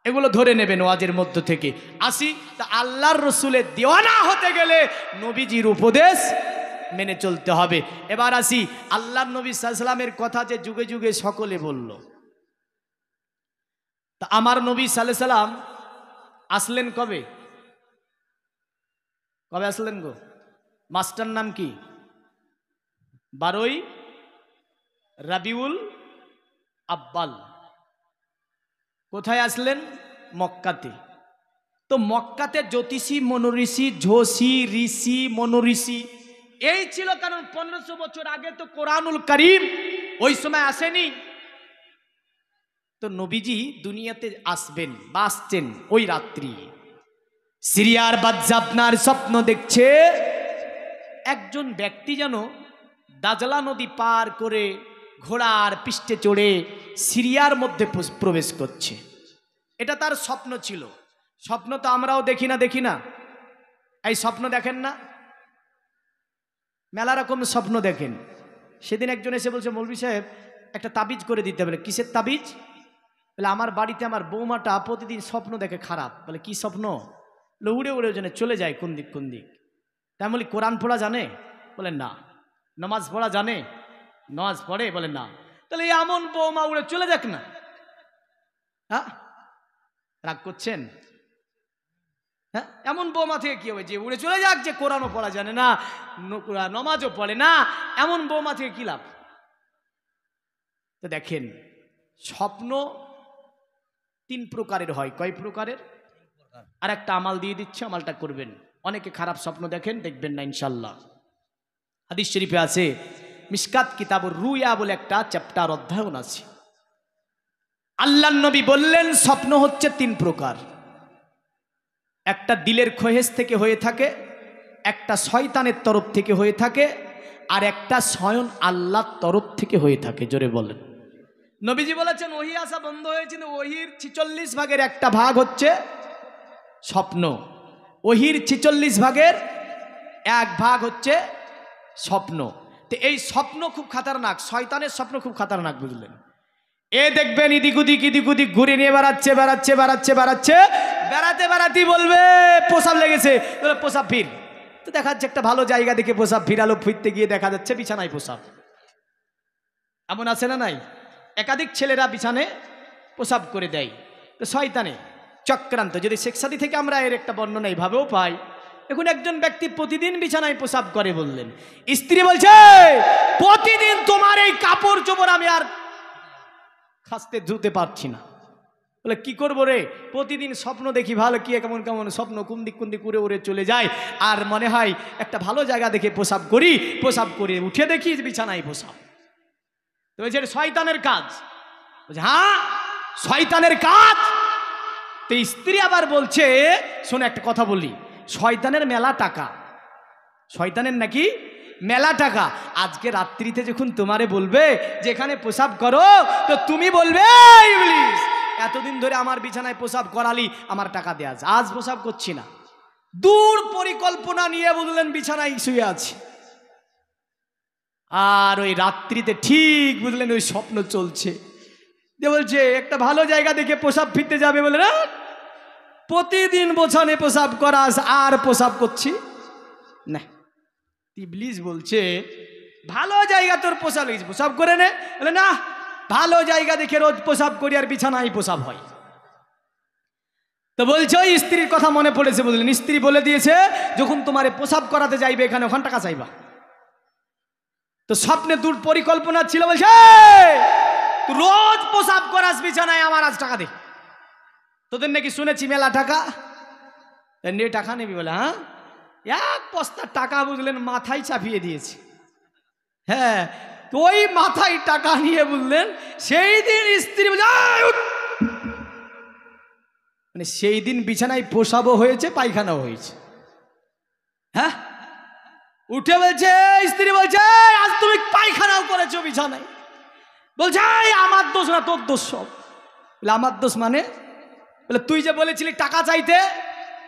এগুলো ধরে নেবেন ওয়াজের মধ্য থেকে। আসি, তা আল্লাহর রসুলের দিওয়ানা হতে গেলে নবীজির উপদেশ মেনে চলতে হবে। এবার আসি, আল্লাহর নবী সাল্লাল্লাহু আলাইহি ওয়াসাল্লামের কথা যে যুগে যুগে সকলে বলল, তা আমার নবী সাল্লাল্লাহু আলাইহি ওয়াসাল্লাম আসলেন কবে? কবে আসলেন গো? মাস্টার নাম কি? 12ই রাবিউল আব্বাল। কোথায় আসলেন? মক্কাতে। তো মক্কাতে জ্যোতিষী মনোঋষি ঝোষী ঋষি মনোঋষি এই ছিল, কারণ 1500 বছর আগে তো কোরআনুল কারীম ওই সময় আসেনি। তো নবীজি দুনিয়াতে আসবেন বা আসছেন ওই রাত্রি। সিরিয়ার বাদশা আপনার স্বপ্ন দেখছে একজন ব্যক্তি যেন দাজলা নদী পার করে ঘোড়ার পৃষ্ঠে চড়ে সিরিয়ার মধ্যে প্রবেশ করছে। এটা তার স্বপ্ন ছিল। স্বপ্ন তো আমরাও দেখি না, এই স্বপ্ন দেখেন না, মেলা রকম স্বপ্ন দেখেন। সেদিন একজন এসে বলছে, মৌলভী সাহেব একটা তাবিজ করে দিতে। বলে কিসের তাবিজ? বলে আমার বাড়িতে আমার বৌমাটা প্রতিদিন স্বপ্ন দেখে খারাপ। বলে কি স্বপ্ন? বলে উড়ে উড়ে ওজনে চলে যায় কোন দিক। তাই বলি কোরআন পড়া জানে? বলে না। নামাজ পড়া জানে? নামাজ পড়ে? বলে না। তাহলে এমন বৌমা উড়ে চলে যাক না। হ্যাঁ, রাগ করছেন? হ্যাঁ, এমন বৌমা থেকে কি হবে যে উড়ে চলে যাক, যে কোরআনও পড়া জানে না, নামাজও পড়ে না, এমন বৌমা থেকে কি লাভ? তো দেখেন, স্বপ্ন 3 প্রকারের হয়। কয় প্রকারের? আর একটা আমাল দিয়ে দিচ্ছে, আমালটা করবেন। অনেকে খারাপ স্বপ্ন দেখেন, দেখবেন না ইনশাল্লাহ। হাদিস শরীফে আছে, মিশকাত কিতাবুর রুয়া বলে একটা চ্যাপ্টার অধ্যায়ন আছে। আল্লাহর নবী বললেন স্বপ্ন হচ্ছে 3 প্রকার। একটা দিলের খোহেশ থেকে হয়ে থাকে, একটা শয়তানের তরফ থেকে হয়ে থাকে, আর একটা স্বয়ং আল্লাহর তরফ থেকে হয়ে থাকে। জোরে বলেন। নবীজি বলেছেন ওহী আসা বন্ধ হয়েছে, ওহীর 46 ভাগের একটা ভাগ হচ্ছে স্বপ্ন। ওহীর 46 ভাগের 1 ভাগ হচ্ছে স্বপ্ন। তো এই স্বপ্ন খুব খাতারনাক, শয়তানের স্বপ্ন খুব খাতারনাক, বুঝলেন? এ দেখবেন ইদিক উদিক ঘুরে নিয়ে বেড়াচ্ছে, বেড়াতেই বলবে প্রসাব লেগেছে। প্রসাব ফির। তো দেখা যাচ্ছে একটা ভালো জায়গা দেখে প্রসাব ফিরালো, ফিরতে গিয়ে দেখা যাচ্ছে বিছানায় প্রসাব। এমন আছে না নাই? একাধিক ছেলেরা বিছানে প্রসাব করে দেয়। তো শয়তানে চক্রান্ত। যদি শেখসাদি থেকে আমরা এর একটা বর্ণনা এইভাবেও পাই। এখন একজন ব্যক্তি প্রতিদিন বিছানায় প্রসাব করে, বললেন স্ত্রী বলছে প্রতিদিন তোমার এই কাপড় চোপড় আমি আর খাসতে ধুতে পারছি না। বলে কি করবো রে? প্রতিদিন স্বপ্ন দেখি ভালো, কি কেমন স্বপ্ন, কোন দিক উড়ে উড়ে চলে যায়, আর মনে হয় একটা ভালো জায়গা দেখে প্রসাব করি, প্রসাব করে উঠে দেখি বিছানায় প্রসাব। তো বলছে শয়তানের কাজ। হ্যাঁ, শয়তানের কাজ। তো স্ত্রী আবার বলছে শোনো একটা কথা বলি, শয়তানের মেলা টাকা, শয়তানের নাকি মেলা টাকা। আজকে রাত্রিতে যখন তোমারে বলবে যে এখানে প্রসাব করো, তো তুমি বলবে ইবলিস এতদিন ধরে আমার বিছানায় প্রসাব করালি, আমার টাকা দেয়া, আজ প্রসাব করছি না। দূর পরিকল্পনা নিয়ে বুঝলেন বিছানায় শুয়ে আছে, আর ওই রাত্রিতে ঠিক বুঝলেন ওই স্বপ্ন চলছে যে বলছে একটা ভালো জায়গা দেখে প্রসাব ফিরতে যাবে, বলে না প্রতিদিন বোঝানে প্রসাব করাস, আর প্রসাব করছি না। ইবলিস বলছে ভালো জায়গা তোর প্রসাব লেগেছে, প্রসাব করে নে। বলে না, ভালো জায়গা দেখে রোজ প্রসাব করি, আর বিছানায় প্রসাব হয়। তো বলছে ওই স্ত্রীর কথা মনে পড়েছে, বুঝলেন? স্ত্রী বলে দিয়েছে যখন তোমারে প্রসাব করাতে যাইবে এখানে, ওখান টাকা চাইবা। তো স্বপ্নে দূর পরিকল্পনা ছিল, বলছে রোজ প্রসাব করাস বিছানায়, আমার আজ টাকা দে। তোদের নাকি শুনেছি মেলা টাকা, নিয়ে টাকা নেবি? বলে হ্যাঁ। 1 বস্তা টাকা বুঝলেন মাথায় চাপিয়ে দিয়েছে। হ্যাঁ, তো ওই মাথায় টাকা নিয়ে বুঝলেন সেই দিন স্ত্রী মানে সেই দিন বিছানায় প্রসাবও হয়েছে, পায়খানাও হয়েছে। হ্যাঁ, উঠে বলছে স্ত্রী, বলছে আজ তুমি পায়খানাও করেছো বিছানায়। বলছে আমার দোষ না, তোর দোষ সব। বলে আমার দোষ মানে? বলে তুই যে বলেছিলি টাকা চাইতে,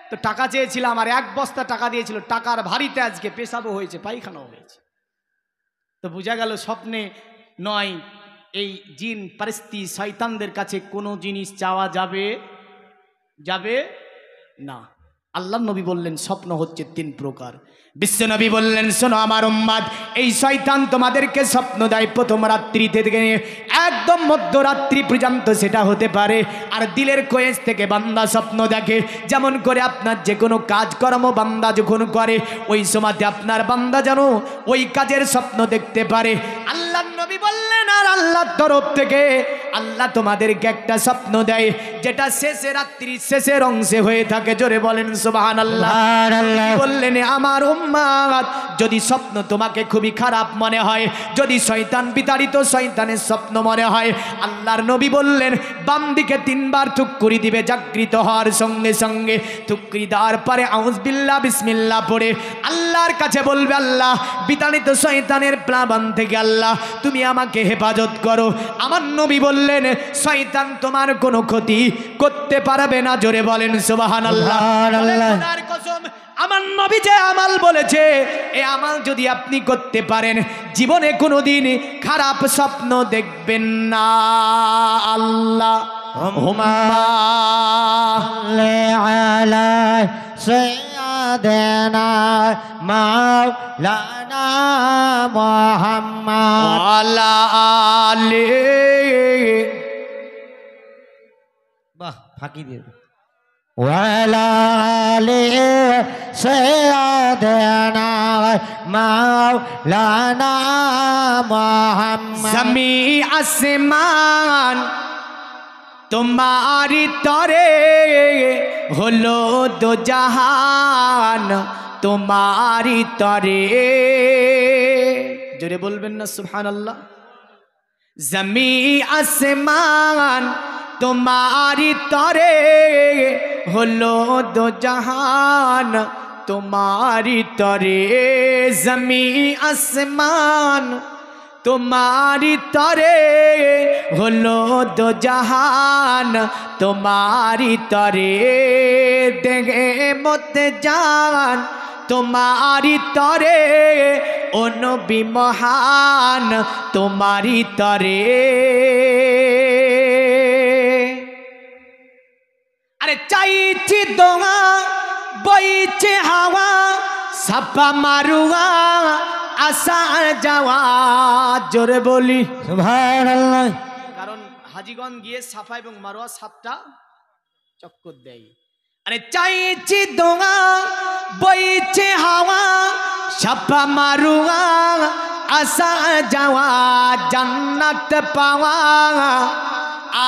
তো টাকা চেয়েছিলাম, আর 1 বস্তা টাকা দিয়েছিল, টাকার ভারীতে আজকে পেশাবও হয়েছে, পায়খানাও হয়েছে। তো বোঝা গেল স্বপ্নে নয়, এই জিন পরিস্থিতি শয়তানদের কাছে কোনো জিনিস চাওয়া যাবে না। আল্লাহ নবী বললেন স্বপ্ন হচ্ছে 3 প্রকার। বিশ্ব নবী বললেন শোনো আমার উম্মত, এই শয়তান তোমাদেরকে স্বপ্ন দেয় প্রথম রাত্রি থেকে একদম মধ্যরাত্রি পর্যন্ত, সেটা হতে পারে। আর দিলের কোয়েস থেকে বান্দা স্বপ্ন দেখে, যেমন করে আপনার যে কোনো কাজকর্ম বান্দা যখন করে ওই সময়তে আপনার বান্দা যেন ওই কাজের স্বপ্ন দেখতে পারে। আল্লাহ নবী বললেন আর আল্লাহর তরফ থেকে আল্লাহ তোমাদেরকে একটা স্বপ্ন দেয় যেটা শেষে রাত্রির শেষের অংশে হয়ে থাকে। জোরে বলেন সুবহানাল্লাহ। বললেন আমার উম্মাত, যদি স্বপ্ন তোমাকে খুবই খারাপ মনে হয়, যদি শয়তান বিতাড়িত শয়তানের স্বপ্ন মনে হয়, আল্লাহর নবী বললেন বাম দিকে 3 বার থুক্কুরি দিবে। জাগৃত হওয়ার সঙ্গে সঙ্গে থুক্কুরি দেওয়ার পরে আউযু বিল্লাহ বিসমিল্লাহ পড়ে আল্লাহর কাছে বলবে, আল্লাহ বিতাড়িত শয়তানের প্লাবন থেকে আল্লাহ তুমি আমাকে হেফাজত করো। আমার নবী বললেন শয়তান তোমার কোনো ক্ষতি করতে পারবে না। জোরে বলেন সুবহানাল্লাহ। খোদার কসম, আমার নবী যে আমল বলেছে, এই আমল যদি আপনি করতে পারেন জীবনে কোনোদিন খারাপ স্বপ্ন দেখবেন না। আল্লাহ আলা সাইয়্যিদানা মাওলানা মুহাম্মদ আলা আলি। বাহ, ফাঁকি দিয়ে ওয়ালা আলি সাইয়্যিদানা মাওলানা মুহাম্মদ। জমি আসমান তোমারি তরে হলো দো জাহান তোমারি তরে। জোরে বলবেন না সুবহানাল্লাহ। জমি আসমান তোমারি তরে হলো দো জাহান তোমারি তরে। জমি আসমান তোমারি তরে হলো দো জাহান তোমারি তরে। দেখে মতে জান তোমারি তরে ও নবী মহান তোমারি তরে। আরে চাইছি দোয়া বইছে হাওয়া সাপা মারুয়া আসা যাওয়া। জোরে বলি সুবহানাল্লাহ। কারণ হাজীগণ গিয়ে সাফা এবং মারোয়া সাপটা চক্কর দেয়। আরে চাইছি দোয়া বইছে হাওয়া সাপা মারুয়া আসা যাওয়া জান্নাত পাওয়া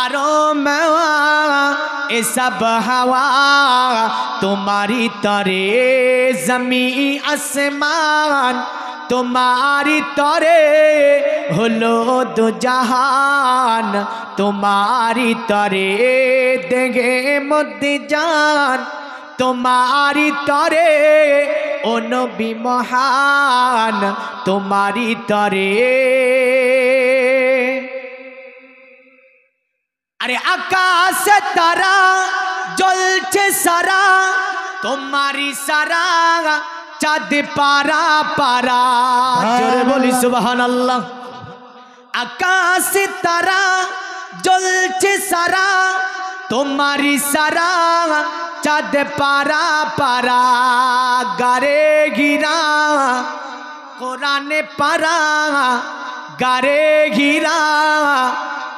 আরো মেওয়া এসব হাওয়া তোমারি তরে। জমি আসমান তোমারি তরে হলো দো জাহান তোমারি তরে। দেখে মধ্যে জান তোমারি তরে ও নবী মহান তোমারি তরে। আরে আকাশে তারা জ্বলছে সারা তোমারি সারা চাঁদ পারা পারা। জোরে বলি সুবহানাল্লাহ। আকাশে তারা জ্বলছে সারা তোমারি সারা চাঁদ পারা পারা। গারে গিরা কোরআনে পারা গারে গিরা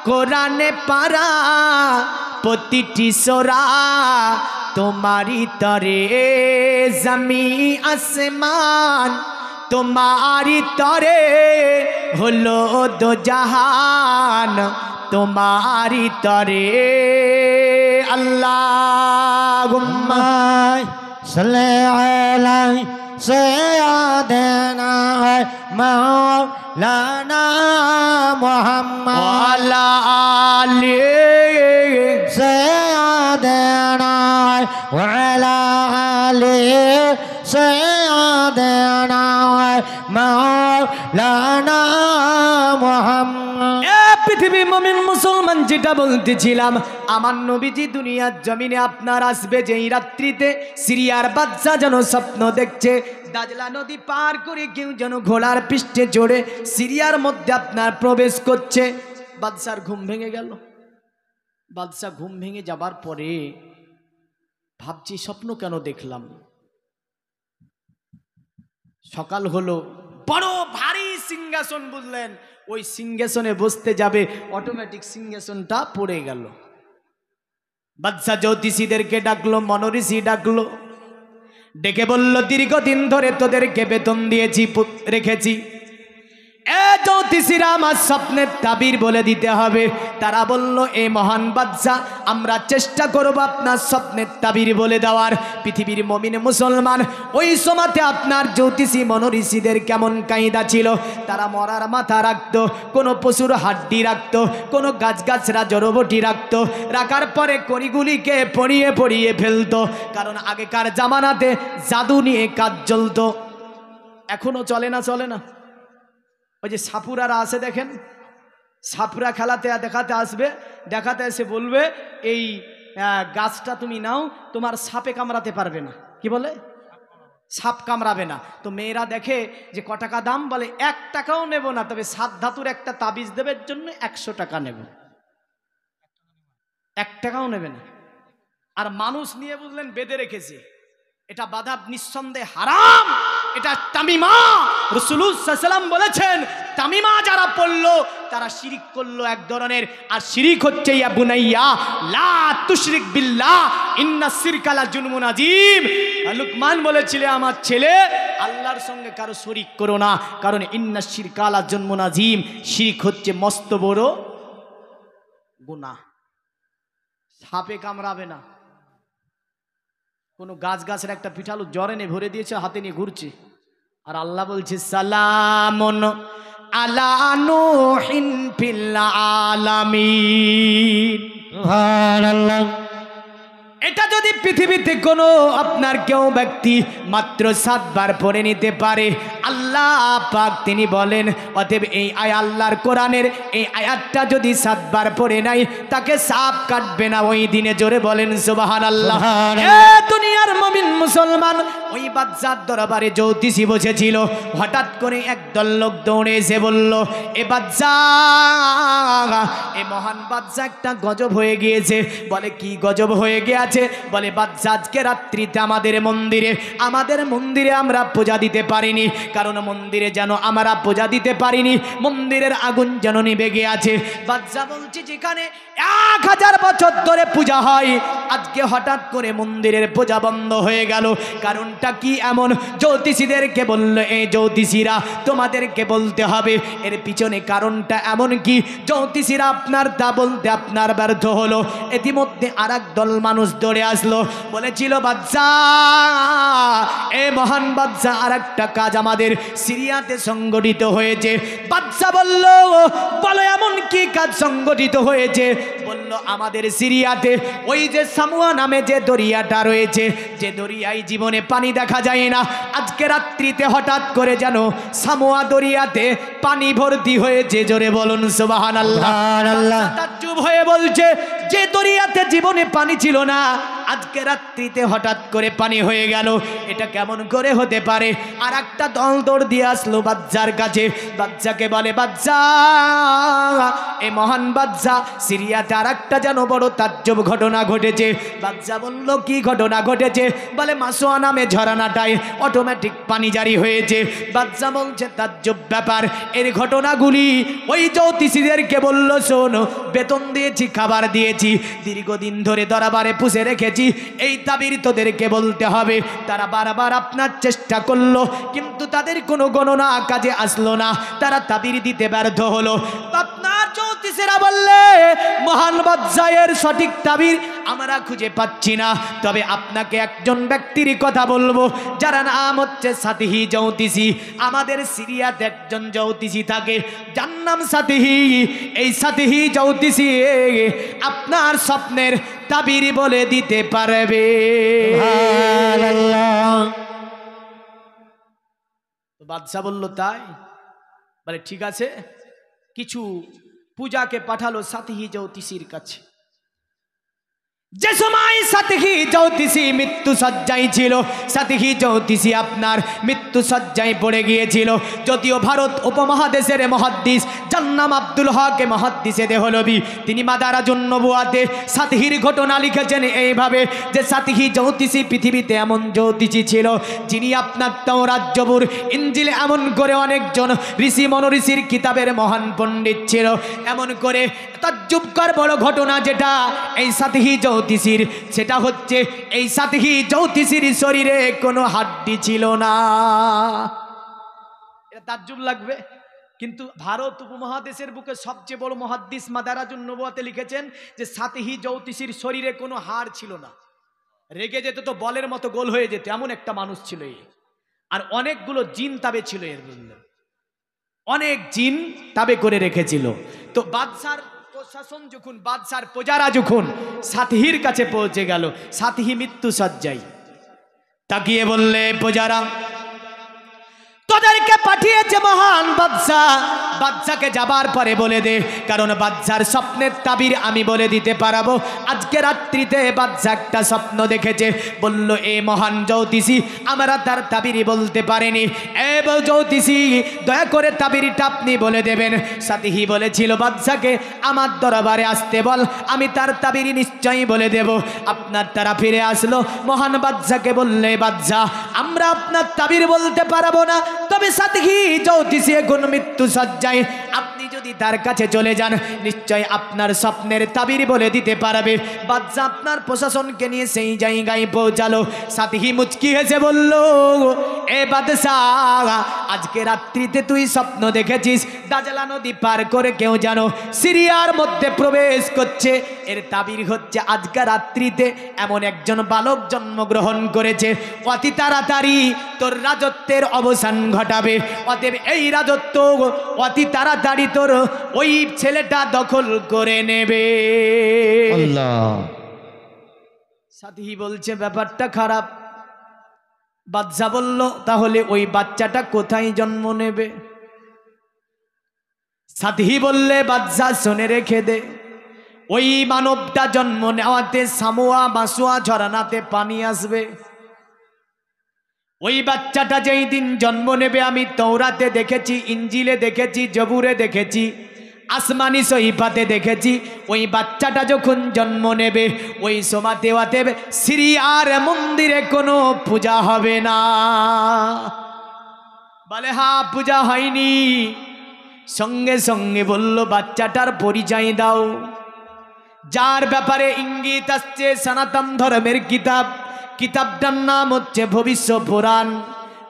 কোরআনে পারা প্রতিটি সোরা তোমারি তরে। জমি আসমান তোমারি তরে হলো দো জাহান তোমারি তরে। আল্লাহুম্মা সাল্লি আলা সাইয়্যিদানা মাওলানা মুহাম্মদ ওয়ালা আলি সাইয়্যিদানা ওয়ালা আলি সাইয়্যিদানা মাওলানা মুহাম্মদ। পৃথিবী মুমিন মুসলমান যেটা বলতেছিলাম, আমার নবীজি দুনিয়ার জমিনে আপনার আসবে যেই রাত্রিতে সিরিয়ার বাদশা যেন স্বপ্ন দেখছে দাজলা নদী পার করে কেউ যেন ঘোড়ার পৃষ্ঠে চড়ে সিরিয়ার মধ্যে আপনার প্রবেশ করছে। বাদশার ঘুম ভেঙে গেল। বাদশা ঘুম ভেঙে যাবার পরে ভাবছি স্বপ্ন কেন দেখলাম। সকাল হলো, বড় ভারী সিংহাসন বুঝলেন, ওই সিংহাসনে বসতে যাবে, অটোমেটিক সিংহাসনটা পড়ে গেল। বাদশা জ্যোতিষীদেরকে ডাকলো, মনোঋষি ডাকলো, ডেকে বলল দীর্ঘদিন ধরে তোদেরকে বেতন দিয়েছি রেখেছি, এ জ্যোতিষীরা আমার স্বপ্নের তাবির বলে দিতে হবে। তারা বলল, এ মহান বাদশা, আমরা চেষ্টা করব আপনার স্বপ্নের তাবির বলে দেওয়ার। পৃথিবীর মুমিন মুসলমান, ওই সময়তে আপনার জ্যোতিষী মনোঋষিদের কেমন কায়দা ছিল, তারা মরার মাথা রাখতো, কোনো পশুর হাড্ডি রাখতো, কোনো গাছগাছরা জড়বটি রাখতো, রাখার পরে কড়িগুলিকে পড়িয়ে পড়িয়ে ফেলতো। কারণ আগেকার জামানাতে জাদু নিয়ে কাজ চলতো। এখনো চলে না? চলে না? ওই যে সাপুরারা আছে দেখেন, সাপুরা খেলাতে দেখাতে আসবে, দেখাতে এসে বলবে এই গাছটা তুমি নাও, তোমার সাপে কামড়াতে পারবে না। কি বলে? সাপ কামড়াবে না। তো মেয়েরা দেখে যে ক টাকা দাম, বলে 1 টাকাও নেব না, তবে 7 ধাতুর একটা তাবিজ দেবের জন্য 100 টাকা নেব। 1 টাকাও নেবে না। আর মানুষ নিয়ে বুঝলেন বেঁধে রেখেছে। এটা বাধা নিঃসন্দেহে হারাম। এটা তামিমা। রাসূলুল্লাহ সাল্লাল্লাহু আলাইহি ওয়াসাল্লাম বলেছেন, তামিমা যারা পড়লো তারা শিরিক করলো এক ধরনের। আর শিরিক হচ্ছে ইয়া বুনাইয়া লা তুশরিক বিল্লাহ ইন্নাস শিরকা লা জুলমুন আযীম। লুকমান বলেছিল, আমার ছেলে, আল্লাহর সঙ্গে কারো শরীক করো না, কারণ ইন্নাস শিরকা লা জুলমুন আযীম, শিরিক হচ্ছে মস্ত বড় গুনাহ। সাপে কামড়াবে না। কোনো গাছের একটা পিঠালু জ্বর এনে ভরে দিয়েছে, হাতে নিয়ে ঘুরছে। আর আল্লাহ বলছে, সালামুন আলা নূহিন ফিল আলামিন। সুবহানাল্লাহ। এটা যদি পৃথিবীতে কোনো আপনার কেউ ব্যক্তি মাত্র 7 বার পড়ে নিতে পারে, আল্লাহ পাক তিনি বলেন, অতএব এই আল্লাহর কোরআনের এই আয়াতটা যদি 7 বার পড়ে নাই, তাকে সাপ কাটবে না ওই দিনে। জোরে বলেন সুবহানাল্লাহ। এ দুনিয়ার মুমিন মুসলমান, ওই বাদশার দরবারে জ্যোতিষী বসেছিল। হঠাৎ করে একদল লোক দৌড়ে এসে বলল, এ বাদশা, এ মহান বাদশা একটা গজব হয়ে গিয়েছে। বলে, কি গজব হয়ে গিয়েছে? বলে, বাদশা আজকে রাত্রিতে আমাদের মন্দিরে আমরা পূজা দিতে পারিনি, কারণ মন্দিরে যেন আমরা পূজা দিতে পারিনি, মন্দিরের আগুন যেন নিভে গিয়েছে। বাদশা বলছে, যেখানে 1000 বছর ধরে পূজা হয়, আজকে হঠাৎ করে মন্দিরের পূজা বন্ধ হয়ে গেল, কারণটা কি এমন? জ্যোতিষীদেরকে বলল, এই জ্যোতিষীরা, তোমাদেরকে বলতে হবে এর পিছনে কারণটা এমন কি। জ্যোতিষীরা আপনার তা বলতে আপনার ব্যর্থ হলো। ইতিমধ্যে আরেক দল মানুষ দৌড়ে আসলো, বলেছিল, বাদশা, এ মহান বাদশা, আরেকটা কাজ আমাদের সিরিয়াতে সংগঠিত হয়েছে। বাদশা বলল, বলো এমন কি কাজ সংগঠিত হয়েছে? বলল, আমাদের সিরিয়াতে ওই যে সামুয়া নামে যে দরিয়াটা রয়েছে, যে দরিয়ায় জীবনে পানি দেখা যায় না, আজকে রাত্রিতে হঠাৎ করে যেন সামুয়া দরিয়াতে পানি ভর্তি হয়েছে। জোরে বলুন সুবহানাল্লাহ। তাজ্জুব হয়ে বলছে, যে দরিয়াতে জীবনে পানি ছিল না, আজকে রাত্রিতে হঠাৎ করে পানি হয়ে গেল, এটা কেমন করে হতে পারে? আর একটা দল দৌড় দিয়ে আসলো বাদশার কাছে। বাদশাকে বলে, বাদশা, এ মহান বাদশা, সিরিয়াতে আর একটা যেন বড় তাজ্জব ঘটনা ঘটেছে। বাদশা বলল, কি ঘটনা ঘটেছে? বলে, মাসোয়া নামে ঝরনাটায় অটোমেটিক পানি জারি হয়েছে। বাদশা বলছে, তাজ্জব ব্যাপার। এর ঘটনাগুলি ওই জ্যোতিষীদেরকে বলল, শোনো, বেতন দিয়েছি, খাবার দিয়েছি, দীর্ঘদিন ধরে দরবারে পুষে রেখেছি, এই তাবির তোদেরকে বলতে হবে। তারা বারবার আপনার চেষ্টা করলো, কিন্তু তাদের কোনো গণনা কাজে আসলো না, তারা তাবির দিতে ব্যর্থ হলো। আপনার জ্যোতিষীরা বললে, মহান বাদশাহের সঠিক তাবির আমরা খুঁজে পাচ্ছি না, তবে আপনাকে একজন ব্যক্তির কথা বলবো, যার নাম হচ্ছে সাতিহি জ্যোতিষী। আমাদের সিরিয়াতে একজন জ্যোতিষী থাকে, যার নাম সাতিহি। এই সাতিহি জ্যোতিষী আপনার স্বপ্নের তাবির বলে দিতে পারবে। বাদশা বলল, তাই? বলে, ঠিক আছে। কিছু পূজাকে পাঠালো সাতিহি জ্যোতিষীর কাছে। যে সময় সাতিহি জ্যোতিষী মৃত্যু সজ্জায় ছিল, সাতিহি জ্যোতিষী আপনার মৃত্যু সজ্জায় পড়ে গিয়েছিল। যদিও ভারত উপমহাদেশের মুহাদ্দিস, যার নাম আব্দুল হক মুহাদ্দিসে দেহলভী, তিনি মাদারাজুন নবুয়াতে সাতিহির ঘটনা লিখেছেন এইভাবে, যে সাতিহি জ্যোতিষী পৃথিবীতে এমন জ্যোতিষী ছিল, যিনি আপনার তাওরাত, জবুর, ইনজিল, এমন করে অনেকজন ঋষি মনোঋষির কিতাবের মহান পণ্ডিত ছিল। এমন করে তাজ্জুবকর বড় ঘটনা যেটা এই সাতিহি জ্যোতিষীর, সেটা হচ্ছে এই সাতিহি জ্যোতিষীর শরীরে কোনো হাড্ডি ছিল না। এটা তাজ্জুব লাগবে, কিন্তু ভারত উপমহাদেশের বুকে সবচেয়ে বড় মুহাদ্দিস মাদারাজুন নবুয়াতে লিখেছেন যে সাতিহি জ্যোতিষীর শরীরে কোনো হাড় ছিল না, রেগে যেত তো বলের মতো গোল হয়ে যেত, এমন একটা মানুষ ছিল এই। আর অনেকগুলো জিন তাবে ছিল এর মধ্যে, অনেক জিন তাবে করে রেখেছিল। তো বাদশার প্রশাসন যখন, বাদশার প্রজারা যখন সাতিহির কাছে পৌঁছে গেল, সাতিহি মৃত্যু সজ্জায়, তাকিয়ে বললে প্রজারা তোদেরকে পাঠিয়েছে মহান বাদশা, বাদশাকে যাবার পরে বলে দে, কারণ বাদশার স্বপ্নের তাবির আমি বলে দিতে পারবো। আজকে রাত্রিতে বাদশা একটা স্বপ্ন দেখেছে, বলল এ মহান জ্যোতিষী আমরা তার তাবিরই বলতে পারিনি, এ জ্যোতিষী দয়া করে তাবিরটা আপনি বলে দেবেন। সাতিহি বলেছিল বাদশাকে আমার দরবারে আসতে বল, আমি তার তাবিরই নিশ্চয়ই বলে দেব। আপনার তারা ফিরে আসলো, মহান বাদশাকে বললে বাদশা আমরা আপনার তাবির বলতে পারবো না, তবে সাতিহি জ্যোতিষী এখন মৃত্যু সজ্জায়, আপনি যদি তার কাছে চলে যান নিশ্চয় আপনার স্বপ্নের তাবির বলে দিতে পারবে। বাদশা আপনার প্রশাসনকে নিয়ে সেই জায়গায় পৌঁছালো। সাতিহি মুচকি হেসে বলল এ বাদশাহ আজকে রাত্রিতে তুই স্বপ্ন দেখেছিস দাজলা নদী পার করে কেউ জানো সিরিয়ার মধ্যে প্রবেশ করছে, এর তাবির হচ্ছে আজকে রাত্রিতে এমন একজন বালক জন্মগ্রহণ করেছে, অতি তাড়াতাড়ি তোর রাজত্বের অবসান ঘটাবে, অতএব এই রাজত্ব অতি তাড়াতাড়ি তোর ওই ছেলেটা দখল করে নেবে। আল্লাহ। সাথী বলছে ব্যাপারটা খারাপ। বাদশা বলল তাহলে ওই বাচ্চাটা কোথায় জন্ম নেবে? সাথী বললে বাদশা শুনে রেখে দে, ওই মানবটা জন্ম নেওয়াতে সামুয়া মাসুয়া ঝরানাতে পানি আসবে। ওই বাচ্চাটা যেই দিন জন্ম নেবে আমি তওরাতে দেখেছি, ইঞ্জিলে দেখেছি, জবুরে দেখেছি, আসমানি সহিফাতে দেখেছি, ওই বাচ্চাটা যখন জন্ম নেবে ওই সময়তে অতএব সিরিয়ার মন্দিরে কোনো পূজা হবে না। বলে হ্যাঁ পূজা হয়নি। সঙ্গে সঙ্গে বলল বাচ্চাটার পরিচয় দাও, যার ব্যাপারে ইঙ্গিত আসছে সনাতন ধর্মের কিতাব, কিতাবটার নাম হচ্ছে ভবিষ্য পুরাণ।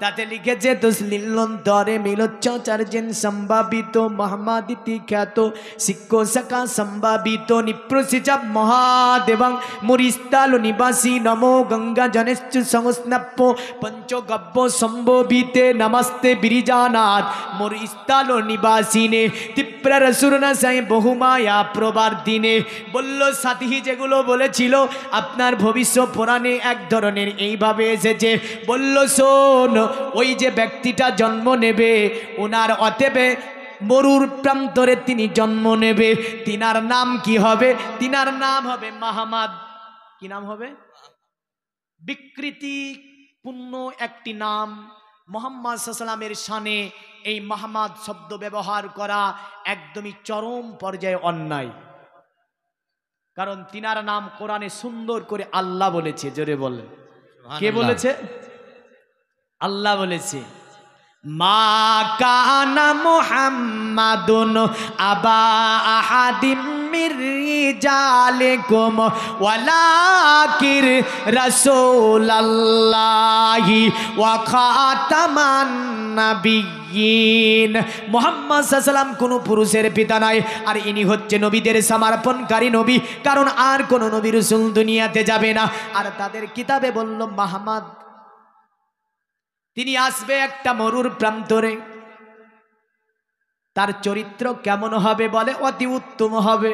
তাতে লিখেছে তসলিলন্তরে মিলোচ্চার্যেন সম্ভাবিত মহামাদিতি খ্যাত শিক্ষ শাখা সম্ভাবিত নিপ্রসিচাপ মহাদেবং মুরিস্তাল নিবাসী নমো গঙ্গা জনেশ্চু সংস্নাপ্য পঞ্চগব্য সম্ভবিতে নমস্তে বিরিজানাথ মুরিস্তাল নিবাসিনে তীব্র সুরনা সাই বহুমায়া প্রবার দিনে। বলল সাথী যেগুলো বলেছিল আপনার ভবিষ্য পুরাণে এক ধরনের এইভাবে এসেছে। বলল শোন, ওই যে ব্যক্তিটা জন্ম নেবে ওনার অতএবে মরুর প্রান্তরে তিনি জন্ম নেবে, তিনার নাম কি হবে? তিনার নাম হবে মাহমাদ। কি নাম হবে? বিকৃতি পূর্ণ একটি নাম। মুহাম্মদ সাল্লাল্লাহু আলাইহি ওয়াসাল্লামের শানে এই মাহমাদ শব্দ ব্যবহার করা একদমই চরম পর্যায়ে অন্যায়, কারণ তিনার নাম কোরআনে সুন্দর করে আল্লাহ বলেছে। জোরে বলেন কে বলেছে? আল্লাহ বলেছে মা কানা মুহাম্মাদুন আবা আহাদিম মির রিজালিকুম ওয়ালাকির রাসূলুল্লাহি ওয়া খাতামান নাবিয়্যিন। মুহাম্মদ সাল্লাল্লাহু আলাইহি ওয়াসাল্লাম কোনো পুরুষের পিতা নয়, আর ইনি হচ্ছে নবীদের সমর্পণকারী নবী, কারণ আর কোনো নবী রাসূল দুনিয়াতে যাবে না। আর তাদের কিতাবে বলল মাহমাদ তিনি আসবে একটা মরুর প্রান্তরে। তার চরিত্র কেমন হবে? বলে অতি উত্তম হবে।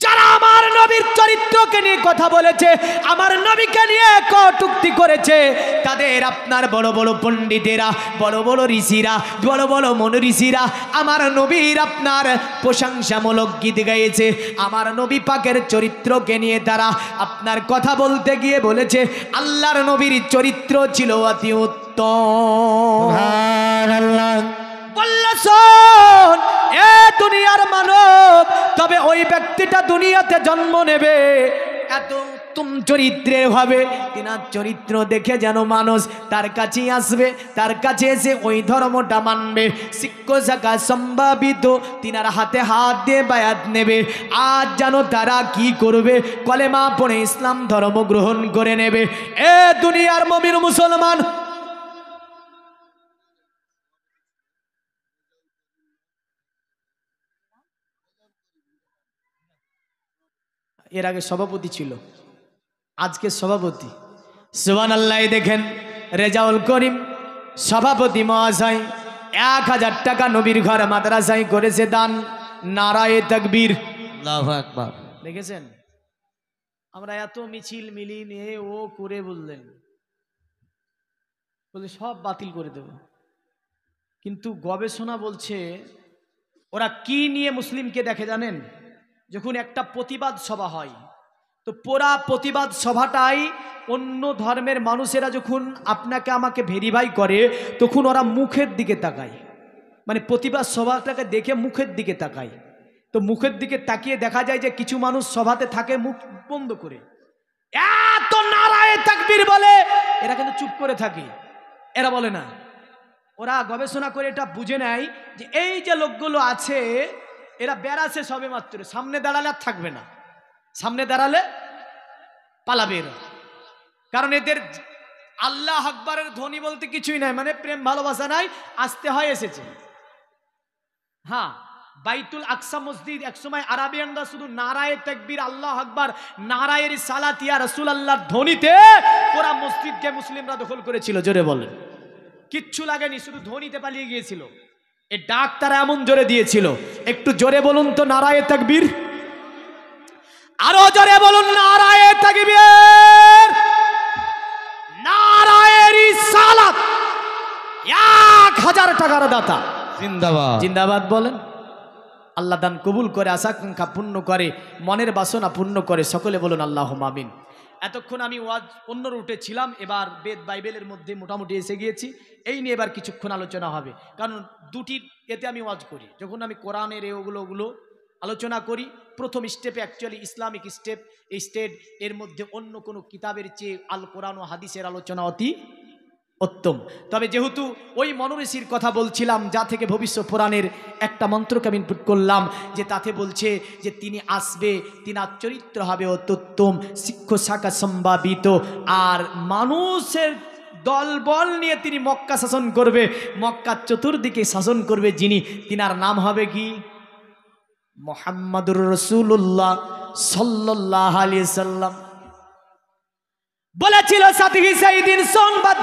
যারা আমার নবীর চরিত্রকে নিয়ে কথা বলেছে, আমার নবীকে নিয়ে কটূক্তি করেছে, তাদের আপনার বড় বড় পণ্ডিতেরা, বড় বড় ঋষিরা, বড় বড় মনীষীরা আমার নবীর আপনার প্রশংসামূলক গীত গাইছে। আমার নবী পাকের চরিত্রকে নিয়ে তারা আপনার কথা বলতে গিয়ে বলেছে আল্লাহর নবীর চরিত্র ছিল অতি উত্তম। সুবহানাল্লাহ। বলল শোন এ দুনিয়ার মানব, তবে ওই ব্যক্তিটা দুনিয়াতে জন্ম নেবে এত উত্তম চরিত্রের হবে, তিনার চরিত্র দেখে যেন মানুষ তার কাছেই আসবে, তার কাছে এসে ওই ধর্মটা মানবে। শিক্ষ শাখা সম্ভাবিত তিনার হাতে হাত দিয়ে বায়াত নেবে। আজ যেন তারা কি করবে? কলেমা পড়ে ইসলাম ধর্ম গ্রহণ করে নেবে। এ দুনিয়ার মুমিন মুসলমান, এর আগে সভাপতি ছিল, আজকে সভাপতি। সুবহানাল্লাহ। দেখেন রেজাউল করিম সভাপতি মহাশয় 1000 টাকা নবীর ঘর মাদ্রাসায় করেছে দান। নারায়ে তাকবীর, আল্লাহু আকবার। দেখেছেন আমরা এত মিছিল মিলি নিয়ে ও করে বললেন, বলে সব বাতিল করে দেব। কিন্তু গবেষণা বলছে ওরা কি নিয়ে মুসলিমকে দেখে জানেন? যখন একটা প্রতিবাদ সভা হয় তো পুরা প্রতিবাদ সভাটাই অন্য ধর্মের মানুষেরা যখন আপনাকে আমাকে ভেরিফাই করে তখন ওরা মুখের দিকে তাকায়, মানে প্রতিবাদ সভাটাকে দেখে মুখের দিকে তাকায়। তো মুখের দিকে তাকিয়ে দেখা যায় যে কিছু মানুষ সভাতে থাকে মুখ বন্ধ করে, এত নারায়ে তাকবীর বলে, এরা কিন্তু চুপ করে থাকে, এরা বলে না। ওরা গবেষণা করে এটা বুঝে নেয় যে এই যে লোকগুলো আছে এরা বেড়াছে সবে মাত্র, সামনে দাঁড়ালে আর থাকবে না, সামনে দাঁড়ালে পালাবে এরা। কারণ এদের আল্লাহ আকবারের ধ্বনি বলতে কিছুই নাই, মানে প্রেম ভালোবাসা নাই, আসতে হয় এসেছে। হ্যাঁ, বাইতুল আকসা মসজিদ একসময় আরাবিয়ানরা শুধু নারায়ে তাকবীর আল্লাহ আকবার নারায়ে রিসালাত ইয়া রাসূলুল্লাহর ধ্বনিতে পুরা মসজিদকে মুসলিমরা দখল করেছিল। জোরে বলেন। কিচ্ছু লাগেনি, শুধু ধ্বনিতে পালিয়ে গিয়েছিল। এই ডাক তারা এমন জোরে দিয়েছিল, একটু জোরে বলুন তো নারায়ে তাকবীর, আরো জোরে বলুন নারায়ে তাকবীর, নারায়ে রিসালাত। 1000 টাকার দাতা জিন্দাবাদ জিন্দাবাদ বলেন। আল্লাহ দান কবুল করে, আশাকাঙ্ক্ষা পূর্ণ করে, মনের বাসনা পূর্ণ করে, সকলে বলুন আল্লাহুম্মা আমিন। এতক্ষণ আমি ওয়াজ অন্য রুটে ছিলাম, এবার বেদ বাইবেলের মধ্যে মোটামুটি এসে গিয়েছি। এই নিয়ে এবার কিছুক্ষণ আলোচনা হবে, কারণ দুটি এতে আমি ওয়াজ করি। যখন আমি কোরআনের ওগুলো আলোচনা করি, প্রথম স্টেপে অ্যাকচুয়ালি ইসলামিক স্টেপ, এই স্টেপ এর মধ্যে অন্য কোনো কিতাবের চেয়ে আল কোরআন ও হাদিসের আলোচনা অতি উত্তম। তবে যেহেতু ওই মনোঋষির কথা বলছিলাম, যা থেকে ভবিষ্যৎ পুরাণের একটা মন্ত্রকে আমি ইনপুট করলাম, যে তাতে বলছে যে তিনি আসবে, তিনার চরিত্র হবে অত্যুত্তম, শিক্ষ শাখা সম্ভাবিত, আর মানুষের দলবল নিয়ে তিনি মক্কা শাসন করবে, মক্কার চতুর্দিকে শাসন করবে যিনি, তিনার নাম হবে কি? মুহাম্মাদুর রাসূলুল্লাহ সাল্লাল্লাহু আলাইহি সাল্লাম। বলেছিল সাথী সেই দিন সংবাদ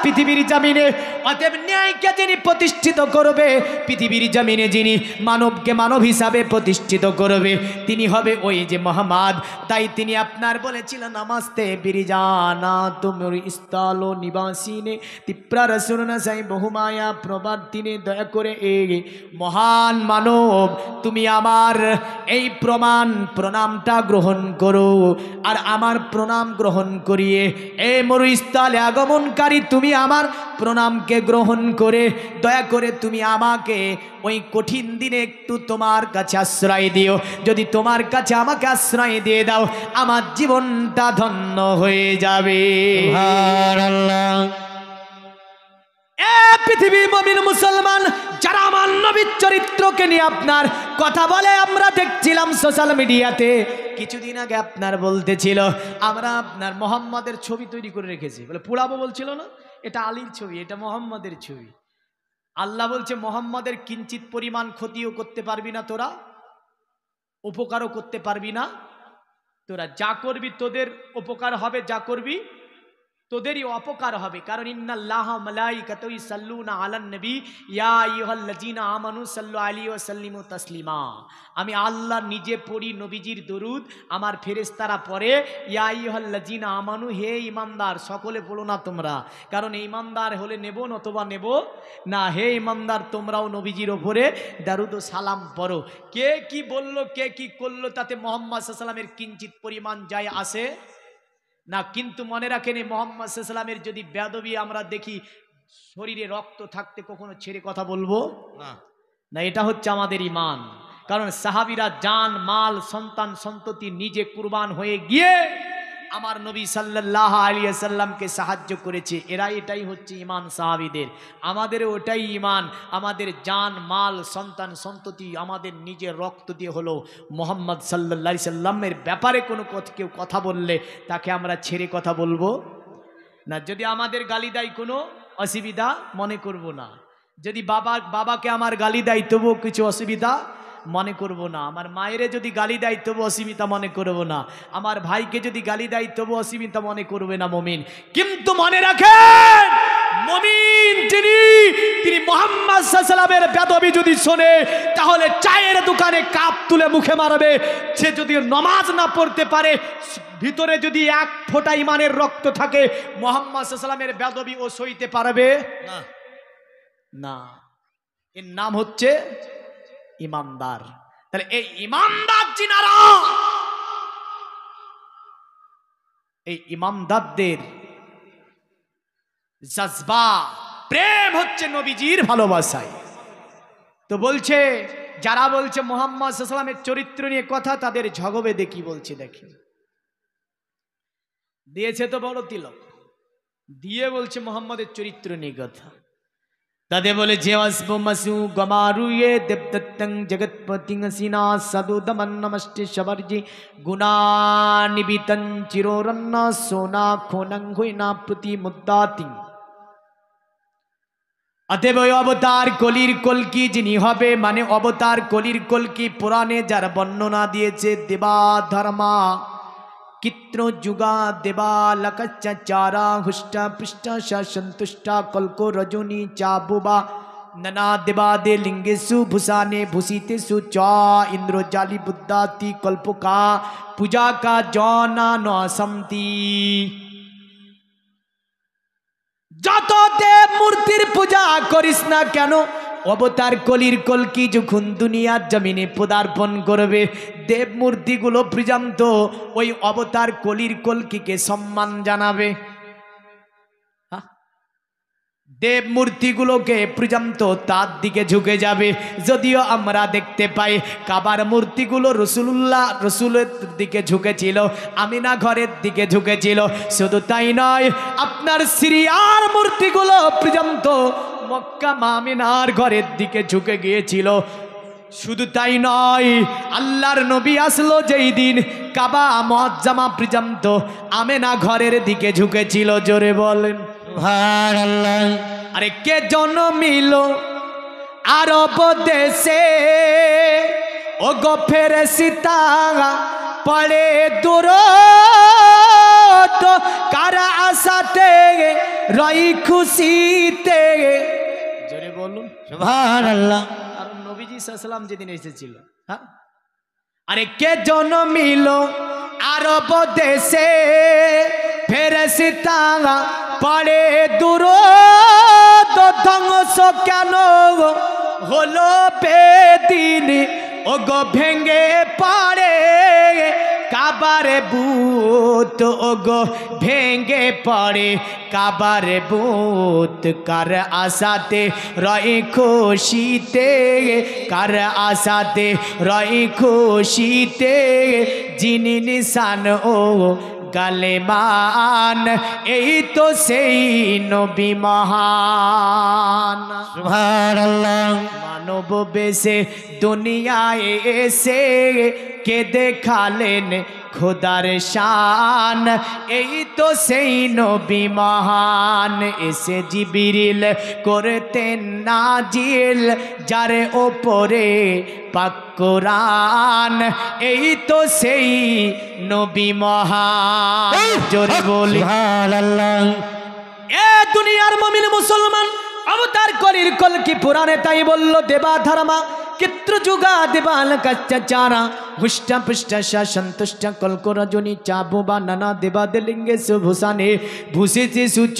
পৃথিবীর জমিনে, অতএব ন্যায়কে যিনি প্রতিষ্ঠিত করবে, পৃথিবীর জমিনে যিনি মানবকে মানব হিসাবে প্রতিষ্ঠিত করবে, তিনি হবে ওই যে মুহাম্মদ। তাই তিনি আপনার বলেছিলেন নামাস্তে বিরিজানা তুমুর ইস্তালো নিবাসিনে তিপ্রা রসুলনা সাই বহুমায়া প্রবাদিনে, দয়া করে এই মহান মানব তুমি আমার এই প্রণামটা গ্রহণ করো, আর আমার প্রণাম গ্রহণ করিয়ে এ মরুস্থলে আগমনকারী তুমি আমার প্রণামকে গ্রহণ করে দয়া করে তুমি আমাকে ওই কঠিন দিনে একটু তোমার কাছে আশ্রয় দিও। যদি তোমার কাছে আমাকে আশ্রয় দিয়ে দাও, আমার জীবনটা ধন্য হয়ে যাবে। সুবহানাল্লাহ। এ পৃথিবীর মুমিন মুসলমান যারা আমার নবীর চরিত্রকে নিয়ে আপনার কথা বলে, আমরা দেখছিলাম সোশ্যাল মিডিয়াতে কিছুদিন আগে আপনার বলতেছিল আমরা আপনার মোহাম্মদের ছবি তৈরি করে রেখেছি, বলে পোড়াবো বলছিল না, এটা আলীর ছবি, এটা মোহাম্মদের ছবি। আল্লাহ বলছে মোহাম্মদের কিঞ্চিত পরিমাণ ক্ষতিও করতে পারবি না তোরা, উপকারও করতে পারবি না তোরা। যা করবি তোদের উপকার হবে, যা করবি তোদেরই অপকার হবে। কারণ ইন্নাল্লাহা মালাইকাতুহু ইসাল্লুনা আলান নবী ইয়া আইয়ুহাল্লাযীনা আমানু সাল্লু আলাইহি ওয়া সাল্লিমু তাসলিমা। আমি আল্লাহ নিজে পড়ি নবীজির দরুদ, আমার ফেরেশতারা পড়ে ইয়া আইয়ুহাল্লাযীনা আমানু, হে ঈমানদার সকলে পড়ো না তোমরা, কারণ ঈমানদার হলে নেব নতবা নেব না। হে ঈমানদার তোমরাও নবীজির ওপরে দরুদ ও সালাম পড়ো। কে কি বলল, কে কি করলো, তাতে মুহাম্মদ সাল্লাল্লাহু আলাইহি ওয়াসাল্লামের কিঞ্চিত পরিমাণ যায় আসে না। কিন্তু মনে রাখেন মুহাম্মদ সাল্লাল্লাহু আলাইহি ওয়াসাল্লামের যদি বেয়াদবি আমরা দেখি, শরীরে রক্ত থাকতে কখনো ছেড়ে কথা বলবো না। এটা হচ্ছে আমাদের ঈমান। কারণ সাহাবীরা জান মাল সন্তান সন্ততি নিজে কুরবান হয়ে গিয়ে আমার নবী সাল্লাল্লাহু আলাইহি ওয়াসাল্লামকে সাহায্য করেছে। এটাই হচ্ছে ঈমান সাহাবীদের। আমাদের ওটাই ঈমান, আমাদের জান মাল সন্তান সন্ততি আমাদের নিজের রক্ত দিয়ে হলো মুহাম্মদ সাল্লাল্লাহু আলাইহি ওয়াসাল্লামের ব্যাপারে কোনো কেউ কথা বললে তাকে আমরা ছেড়ে কথা বলবো না। যদি আমাদের গালি দেয় কোনো অসুবিধা মনে করব না, যদি বাবাকে আমার গালি দেয় তবুও কিছু অসুবিধা মনে করব না, আমার মায়েরে যদি গালি দেয় তবু অসীমিতা মনে করব না, আমার ভাইকে যদি গালি দেয় তবু অসীমিতা মনে করবে না মুমিন। কিন্তু মনে রাখেন মুমিন তিনি মুহাম্মদ সাল্লাল্লাহু আলাইহি ওয়াসাল্লামের বেদবি যদি শোনে তাহলে চায়ের দোকানে কাপ তুলে মুখে মারবে। সে যদি নামাজ না পড়তে পারে, ভিতরে যদি এক ফোঁটা ইমানের রক্ত থাকে, মুহাম্মদ সাল্লাল্লাহু আলাইহি ওয়াসাল্লামের বেদবি ও সইতে পারবে না। এর নাম হচ্ছে ইমানদার। তাহলে এই ইমানদার যিনারা, এই ইমানদারদের জজবা প্রেম হচ্ছে নবীজির ভালোবাসায়। তো বলছে যারা বলছে মুহাম্মদ সাল্লাল্লাহু আলাইহি ওয়াসাল্লামের চরিত্র নিয়ে কথা, তাদের ঝগবে কি বলছে দেখি। দিয়েছে তো বড় তিলক দিয়ে বলছে মুহাম্মদের চরিত্র নিয়ে কথা। তাদের বলে যে আসবো মাসু গমারুয়ে দেবদত্তং জগৎপতিং সিনা সদুদমন নমস্তে শবরজি গুণানিবিতং চিরোরন্ন সোনা খোনং হুইনা প্রতি মুদ্দাতিং। অতএব ওই অবতার কলির কলকি যিনি হবে, মানে অবতার কলির কলকি পুরাণে যার বর্ণনা দিয়েছে, দেবা ধর্মা কিত্র যুগা দেবা লকচ্চা চারা হুষ্টা পৃষ্ঠা সন্তুষ্টা কল্কো রজনী চাবুবা नना देवादे लिंगेषु भूषाने भूषितेषु च इंद्रजाली बुद्धाति कल्पका पूजा का जौना न समति। যত দেব মূর্তির পূজা করিস না কেন, অবতার কলির কলকি যখন দুনিয়ার জমিনে পদার্পণ করবে, দেব মূর্তিগুলো পর্যন্ত ওই অবতার কলির কলকিকে সম্মান জানাবে। দেব মূর্তিগুলোকে পর্যন্ত তার দিকে ঝুঁকে যাবে। যদিও আমরা দেখতে পাই কাবার মূর্তিগুলো রসুলের দিকে ঝুঁকেছিল, আমিনা ঘরের দিকে ঝুঁকেছিল। শুধু তাই নয়, আপনার সিরিয়ার মূর্তিগুলো পর্যন্ত মক্কা আমিনার ঘরের দিকে ঝুঁকে গিয়েছিল। শুধু তাই নয়, আল্লাহর নবী আসলো যেই দিন, কাবা মুআজ্জামা পর্যন্ত আমিনা ঘরের দিকে ঝুঁকেছিল। জোরে বলেন সুবহানাল্লাহ। আরে কে জন্মিল আরব দেশে, ও গো ফেরেশতা পড়ে দূর, তো কার আশাতে রই খুশিতে। জোরে বলুন সুবহানাল্লাহ। কারণ নবীজি সাল্লাল্লাহু আলাইহি ওয়াসাল্লাম যেদিন এসেছিল, হ্যাঁ, আরে কে জন্মিল আরব দেশে, ফেরেশতা পড়ে দূর, তো ধ্বংস কেন হলো বেদিন, ও গো ভেঙ্গে পড়ে কাবার বুত, ও গো ভেঙ্গে পড়ে কাবার বুত। কার আশাতে রয় খুশিতে, কার আশাতে রয় খুশিতে, যিনি নিশান ও গালেমান, এই তো সেই নবী মহান। সুবহানাল্লাহ। মানব বেশে দুনিয়ায় এসে কে দেখালেন খোদার শান, এই তো সেই নবী মহান। এসে জিবরিল করতেন নাজিল যার ওপরে পাক কোরআন, এই তো সেই নবী মহান। জোরে বলি সুবহানাল্লাহ। এ দুনিয়ার মুমিন মুসলমান, অবতার কলির কলকি পুরাণে তাই বলল, দেবা ধর্মা কিত্র যুগা দেবাল কাচ্চাচারা হুষ্টা পুষ্টা সন্তুষ্ট কল্ক রজনী চাবুবা নানা দেবাদে লিঙ্গে সুভূষানে ভূষিতে সুচ।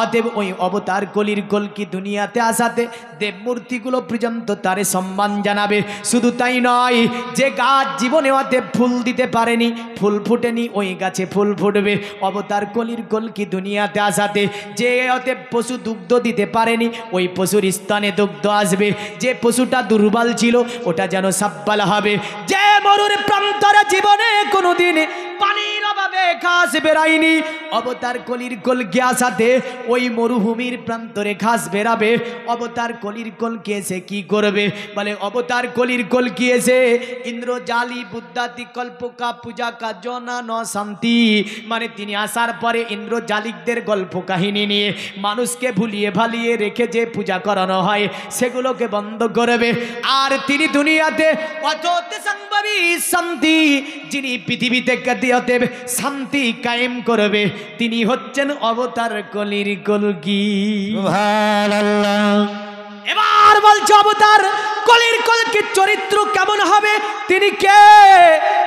অতএব ওই অবতার কলির কলকি দুনিয়াতে আসাতে দেব মূর্তিগুলো পর্যন্ত তারে সম্মান জানাবে। শুধু তাই নয়, যে গাছ জীবনে অতএব ফুল দিতে পারেনি, ফুল ফুটেনি, ওই গাছে ফুল ফুটবে অবতার কলির কলকি দুনিয়াতে আসাতে। যে অতএব পশু দুগ্ধ দিতে পারেনি, ওই পশুর স্তনে দুগ্ধ আসবে। যে পশুটা দুর্বল ছিল, ওটা যেন সাব্বাল হবে। যে মরুর প্রান্তরে জীবনে কোনোদিন পানির অভাবে ভাবে ঘাস বেরায়নি, অবতার কলির কল গিয়া সাথে ওই মরুভূমির প্রান্তরে ঘাস বেরাবে। অবতার কলির কল এসে কি করবে? বলে অবতার কলির কল এসে ইন্দ্রজালি বুদ্ধাতি কল্পকা পূজা কাজনা ন শান্তি, মানে তিনি আসার পরে ইন্দ্রজালিকদের গল্প কাহিনী নিয়ে মানুষকে ভুলিয়ে ভালিয়ে রেখে যে পূজা করানো হয় সেগুলোকে বন্ধ করবে। আর তিনি দুনিয়াতে অততে সংভাবী শান্তি, যিনি পৃথিবীতে কাদিয়তে শান্তি কায়েম করবে, তিনি হচ্ছেন অবতার কলির কলকি। সুবহানাল্লাহ। এবার বলছে অবতার কলির কলকির চরিত্র কেমন হবে, তিনি কে,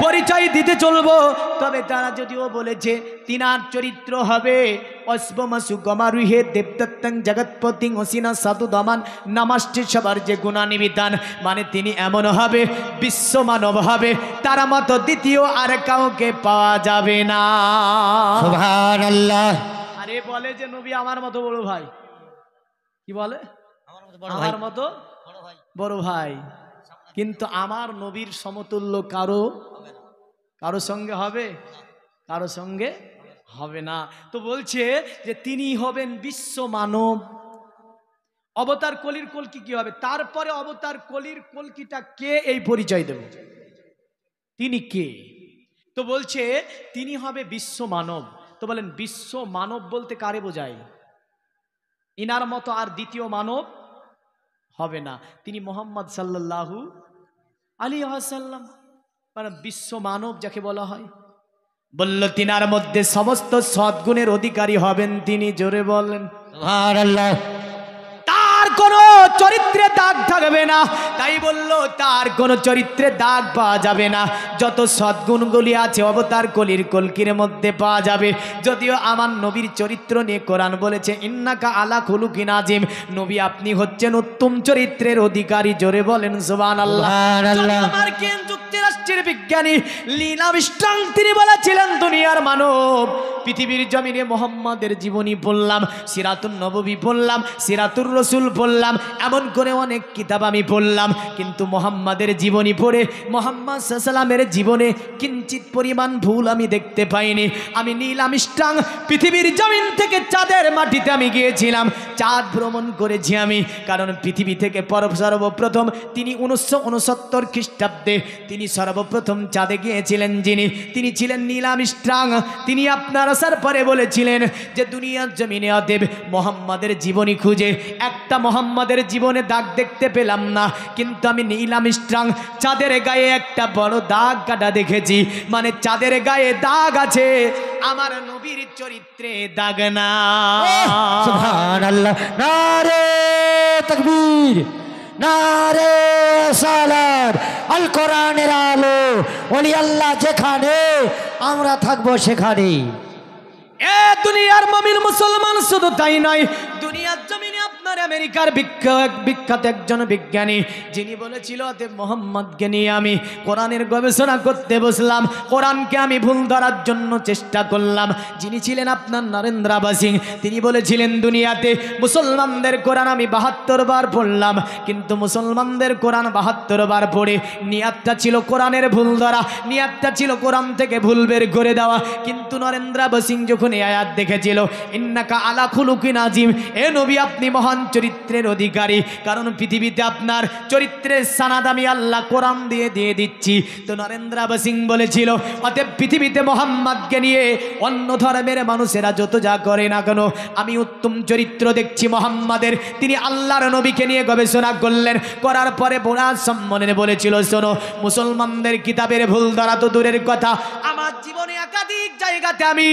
পরিচয় দিতে চলবো। তবে তারা যদিও বলেছে তিনার চরিত্র হবে অশ্বমাসু গমারুহে দেবদত্তং জগৎপতিং অসিনা সাধু দমান নামাষ্টি সবার যে গুণানিবিতান, মানে তিনি এমন হবে বিশ্ব মানব হবে, তার মতো দ্বিতীয় আর কাউকে পাওয়া যাবে না। সুবহানাল্লাহ। আরে বলে যে নবী আমার মতো বড় ভাই, কি বলে আমার মতো বড় ভাই, কিন্তু আমার নবীর সমতুল্য কারো সঙ্গে হবে, কারো সঙ্গে হবে না। তো বলছে যে তিনি হবেন বিশ্ব মানব। অবতার কলির কলকি কি হবে? তারপরে অবতার কলির কলকিটা কে এই পরিচয় দেব, তিনি কে? তো বলছে তিনি হবে বিশ্ব মানব। তো বলেন বিশ্ব মানব বলতে কারে বোঝায়? ইনার মতো আর দ্বিতীয় মানব হবে না, তিনি মোহাম্মদ সাল্লাল্লাহু আলাইহি ওয়াসাল্লাম, মানে বিশ্ব মানব যাকে বলা হয়। বলল তিনার মধ্যে সমস্ত সদ্গুণের অধিকারী হবেন তিনি, জোরে বলেন সুবহানাল্লাহ। তার কোনো চরিত্রে দাগ থাকবে না, তাই বলল তার কোনো চরিত্রে দাগ পাওয়া যাবে না। যত সদ্গুণগুলি আছে অবতার কলির কলকির মধ্যে পাওয়া যাবে। যদিও আমার নবীর চরিত্র নিয়ে কোরআন বলেছে ইন্নাকা আলা খুলুকিন আযীম, নবী আপনি হচ্ছেন উত্তম চরিত্রের অধিকারী, জোরে বলেন সুবহানাল্লাহ। মার্কিন যুক্তরাষ্ট্রের বিজ্ঞানী নীল আর্মস্ট্রং তিনি বলেছিলেন দুনিয়ার মানব পৃথিবীর জমিনে মোহাম্মদের জীবনী পড়লাম, সিরাতুন নববী পড়লাম, সিরাতুর রসুল পড়লাম, এমন করে অনেক কিতাব আমি পড়লাম, কিন্তু মোহাম্মদের জীবনী পড়ে মোহাম্মদ সাল্লামের জীবনে কিঞ্চিত পরিমাণ ভুল আমি দেখতে পাইনি। আমি নীল আর্মস্ট্রং পৃথিবীর জমিন থেকে চাঁদের মাটিতে আমি গিয়েছিলাম, চাঁদ ভ্রমণ করেছি আমি, কারণ পৃথিবী থেকে সর্বপ্রথম তিনি 1969 খ্রিস্টাব্দে তিনি সর্বপ্রথম চাঁদে গিয়েছিলেন যিনি, তিনি ছিলেন নীল আর্মস্ট্রং। তিনি আপনার আসার পরে বলেছিলেন যে দুনিয়ার জমিনে অতএব মোহাম্মদের জীবনী খুঁজে একটা মোহাম্মদের জীবনে দাগ দেখতে পেলাম না, কিন্তু আমি নীল আর্মস্ট্রং চাঁদের গায়ে একটা বড় দাগ কাটা দেখেছি, মানে চাঁদের গায়ে দাগ আছে, আমার নবীর চরিত্রে দাগ না। সুবহানাল্লাহ। নারে তাকবীর, নারে সালাত। আল কোরআনের আলো, ওলি আল্লাহ যেখানে আমরা থাকবো সেখানে। এ দুনিয়ার মুমিন মুসলমান শুধু তাই নয়, দুনিয়ার জমিনে আপনার আমেরিকার বিখ্যাত একজন বিজ্ঞানী যিনি বলেছিল অতএব মোহাম্মদকে নিয়ে আমি কোরআনের গবেষণা করতে বসলাম, কোরআনকে আমি ভুল ধরার জন্য চেষ্টা করলাম, যিনি ছিলেন আপনার নরেন্দ্র সিং। তিনি বলেছিলেন দুনিয়াতে মুসলমানদের কোরআন আমি 72 বার পড়লাম, কিন্তু মুসলমানদের কোরআন 72 বার পড়ে নিয়াতটা ছিল কোরআনের ভুল ধরা, নিয়াতটা ছিল কোরআন থেকে ভুল বের করে দেওয়া। কিন্তু নরেন্দ্র সিং যখন এই আয়াত দেখেছিল ইন্নাকা আলা খুলুকিন আযীম, এ নবী আপনি মহান চরিত্রের অধিকারী, কারণ পৃথিবীতে আপনার চরিত্রের সানাদ আমি আল্লাহ কোরআন দিয়ে দিচ্ছি। তো নরেন্দ্র সিং বলেছিল অতএব পৃথিবীতে মোহাম্মদকে নিয়ে অন্য ধর্মের মানুষেরা যত যা করে না কেন আমি উত্তম চরিত্র দেখছি মোহাম্মদের। তিনি আল্লাহর নবীকে নিয়ে গবেষণা করলেন, করার পরে বোনার সম্মানে বলেছিল শোনো, মুসলমানদের কিতাবের ভুল ধরা তো দূরের কথা, আমার জীবনে একাধিক জায়গাতে আমি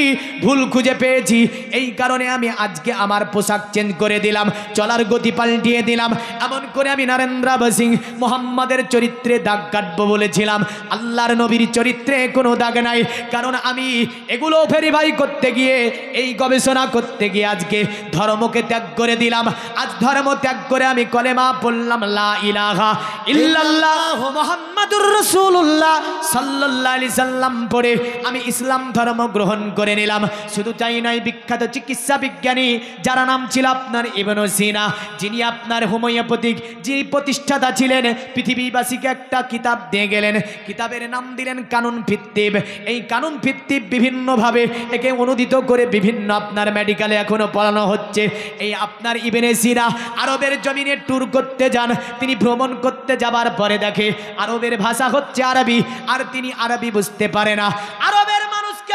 ভুল খুঁজে পেয়েছি, এই কারণে আমি আজকে আমার পোশাক চেঞ্জ করে দিলাম, চলার গতি পাল্টিয়ে দিলাম, এমন করে আমি নরেন্দ্র সিং মোহাম্মদের চরিত্রে দাগ কাটবো বলেছিলাম। আল্লাহর নবীর চরিত্রে কোনো দাগ নাই, কারণ আমি এগুলো ভেরিফাই করতে গিয়ে এই গবেষণা করতে গিয়ে আজকে ধর্মকে ত্যাগ করে দিলাম। আজ ধর্ম ত্যাগ করে আমি কলেমা পড়লাম লা ইলাহা ইল্লাল্লাহ মুহাম্মাদুর রাসূলুল্লাহ সাল্লাল্লাহু আলাইহি সাল্লাম পড়ে আমি ইসলাম ইসলাম ধর্ম গ্রহণ করে নিলাম। শুধু তাই নয়, বিখ্যাত চিকিৎসা বিজ্ঞানী যারা নাম ছিল আপনার ইবনে সিনা, যিনি আপনার হোমিওপ্যাথিক যিনি প্রতিষ্ঠাতা ছিলেন, পৃথিবীবাসীকে একটা কিতাব দিয়ে গেলেন। কিতাবের নাম দিলেন কানুন ভিত্তিক। এই কানুন ভিত্তিক বিভিন্নভাবে একে অনুদিত করে বিভিন্ন আপনার মেডিকেলে এখনো পড়ানো হচ্ছে। এই আপনার ইবনে সিনা আরবের জমিনে ট্যুর করতে যান। তিনি ভ্রমণ করতে যাবার পরে দেখে আরবের ভাষা হচ্ছে আরবি, আর তিনি আরবি বুঝতে পারে না। আরবের মানুষকে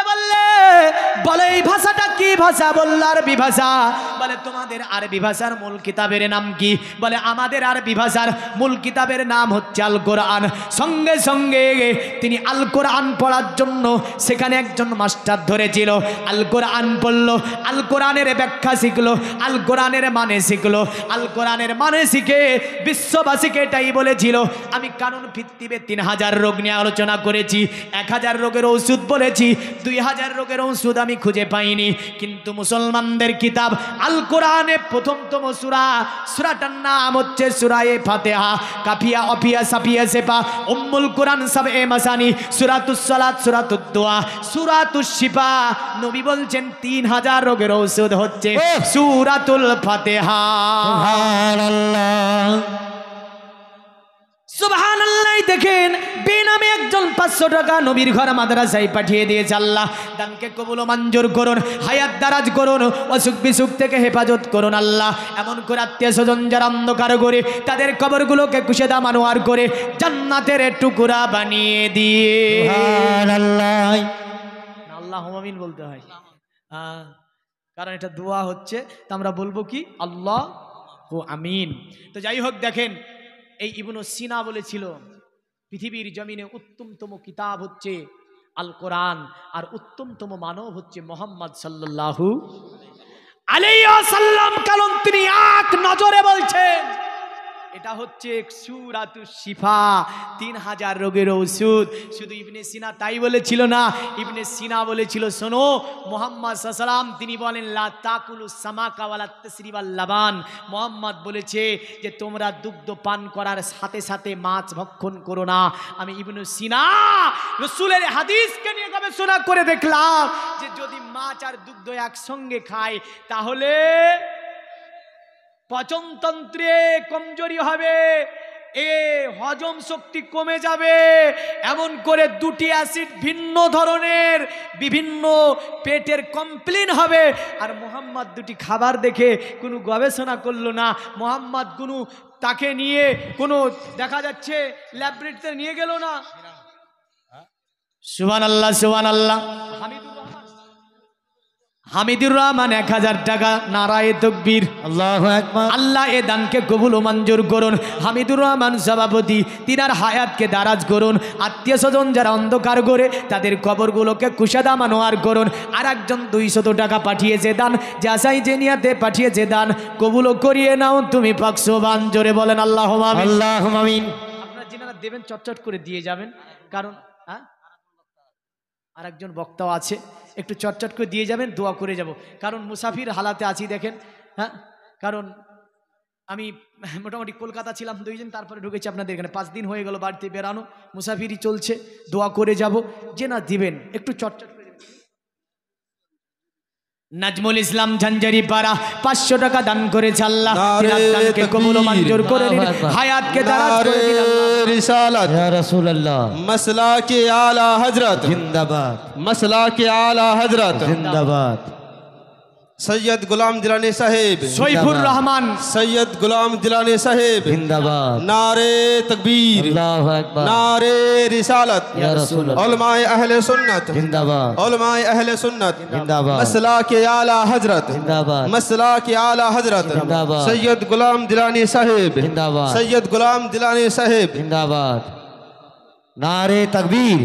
বলে এই ভাষাটা কি ভাষা? বলল আরবি ভাষা। বলে তোমাদের আরবি ভাষার মূল কিতাবের নাম কি? বলে আমাদের আরবি ভাষার মূল কিতাবের নাম হচ্ছে আল কোরআন। সঙ্গে সঙ্গে তিনি আল কোরআন পড়ার জন্য সেখানে একজন মাস্টার ধরেছিল। আল কোরআন পড়লো, আল কোরআনের ব্যাখ্যা শিখলো, আল কোরআনের মানে শিখলো। আল কোরআনের মানে শিখে বিশ্ববাসীকে এটাই বলেছিল, আমি কানুন ভিত্তিকে 3000 রোগ নিয়ে আলোচনা করেছি, 1000 রোগের ওষুধ বলেছি, 2000 রোগের ওষুধ আমি খুঁজে পাইনি। কিন্তু মুসলমানদের কিতাব আল কোরআনে প্রথমতম সূরাটার নাম হচ্ছে সূরায়ে ফাতিহা। কাফিয়া অফিয়া সাফিয়া সেপা উম্মুল কোরআন সাবে মাসানি, সূরাতুস সালাত, সূরাতুদ দোয়া, সূরাতুশ শিফা। নবী বলছেন 3000 রোগের ওষুধ হচ্ছে সূরাতুল ফাতিহা। সুবহানাল্লাহ, সুবহানাল্লাহ। দেখেন বেনামে একজন 500 টাকা নবীর ঘর মাদ্রাসায় পাঠিয়ে দিয়েছে। আল্লাহ দানকে কবুল ও মঞ্জুর করুন, হায়াত দারাজ করুন, অসুখ বিসুখ থেকে হেফাজত করুন। আল্লাহ এমন করে আত্মীয় স্বজন যারা অন্ধকার করে তাদের কবরগুলোকে কুশেদা মানোয়ার করে জান্নাতের টুকরা বানিয়ে দিয়ে সুবহানাল্লাহ। আল্লাহ আমিন বলতে হয়, কারণ এটা দোয়া হচ্ছে। তা আমরা বলবো কি আল্লাহ ও আমিন। তো যাই হোক, দেখেন এই ইবনে সিনা বলেছিল পৃথিবীর জমিনে উত্তমতম কিতাব হচ্ছে আল কোরআন, আর উত্তমতম মানব হচ্ছে মুহাম্মদ সাল্লাল্লাহু আলাইহি ওয়াসাল্লাম। কারণ তিনি এক নজরে বলছেন এটা হচ্ছে সূরাতুশ শিফা, 3000 রোগের ওষুধ। শুধু ইবনে সিনা তাই বলেছিল না, ইবনে সিনা বলেছিল শোনো মুহাম্মদ সাল্লাল্লাহু আলাইহি ওয়াসাল্লাম তিনি বলেন লা তাকুলুস সামাকা ওয়ালা তাসরিবাল লাবান। মুহাম্মদ বলেছে যে তোমরা দুগ্ধ পান করার সাথে সাথে মাছ ভক্ষণ করো না। আমি ইবনে সিনা রাসূলের হাদিসকে নিয়ে গবেষণা করে দেখলাম যে যদি মাছ আর দুগ্ধ একসঙ্গে খায় তাহলে পচনতন্ত্রে কমজোরি হবে, এ হজম শক্তি কমে যাবে। এমন করে দুটি অ্যাসিড ভিন্ন ধরনের বিভিন্ন পেটের কমপ্লেন হবে। আর মুহাম্মদ দুটি খাবার দেখে কোনো গবেষণা করলো না। মুহাম্মদ কোনো তাকে নিয়ে কোনো দেখা যাচ্ছে ল্যাবরেটরিতে নিয়ে গেল না। সুবহানাল্লাহ, সুবহানাল্লাহ। হামিদুর রহমান 1000 টাকা, নারায়ে তাকবীর, আল্লাহু আকবার। আল্লাহ এ দানকে কবুল ও মঞ্জুর করুন। হামিদুর রহমান সভাপতি, তিনার হায়াতকে দারাজ করুন। আত্মীয় স্বজন যারা অন্ধকার করে তাদের কবরগুলোকে কুশাদা মানোয়ার করুন। আর একজন 200 টাকা পাঠিয়েছে দান, যাচাই যে নিয়াতে পাঠিয়েছে দান কবুল করিয়ে নাও তুমি পাক সুবহান। জোরে বলেন আল্লাহুম্মা আমিন। আল্লাহুম্মা আমিন। আপনারা যিনারা দেবেন চটচট করে দিয়ে যাবেন, কারণ আর একজন বক্তাও আছে, একটু চটচট করে দিয়ে যাবেন, দোয়া করে যাব। কারণ মুসাফির হালাতে আছি দেখেন, কারণ আমি মোটামুটি কলকাতা ছিলাম 2 দিন, তারপরে ঢুকেছি আপনাদের এখানে। 5 দিন হয়ে গেল বাড়িতে বেরানো, মুসাফিরই চলছে, দোয়া করে যাব। যে না দিবেন একটু চটচট করে দেবেন। নাজমুল ইসলাম ঝঞ্ঝারি পাড়া 500 টাকা দান করেছে। আল্লাহ দানকে কবুল ও মঞ্জুর করে নিন, হায়াতকে দারাজ করে দিন। रिसालत ইয়া রাসূলুল্লাহ, मसला के आला हजरत জিন্দাবাদ, मसला के आला हजरत জিন্দাবাদ। सैयद गुलाम दिलानी साहेब, সৈফুর রহমান, सैयद गुलाम दिलानी साहेब, জিন্দাবাদ। नारे तकबीर, আল্লাহু আকবার। नारे रिसालत, ইয়া রাসূলুল্লাহ, उलमाए अहले सुन्नत, জিন্দাবাদ, उलमाए अहले सुन्नत, जिंदाबाद। मसला के आला हजरत, जिंदाबाद। मसला के आला हजरत, जिंदाबाद। सैयद गुलाम दिलानी साहेब, जिंदाबाद। सैयद गुलाम दिलानी साहेब। जिंदाबाद। नारे तकबीर,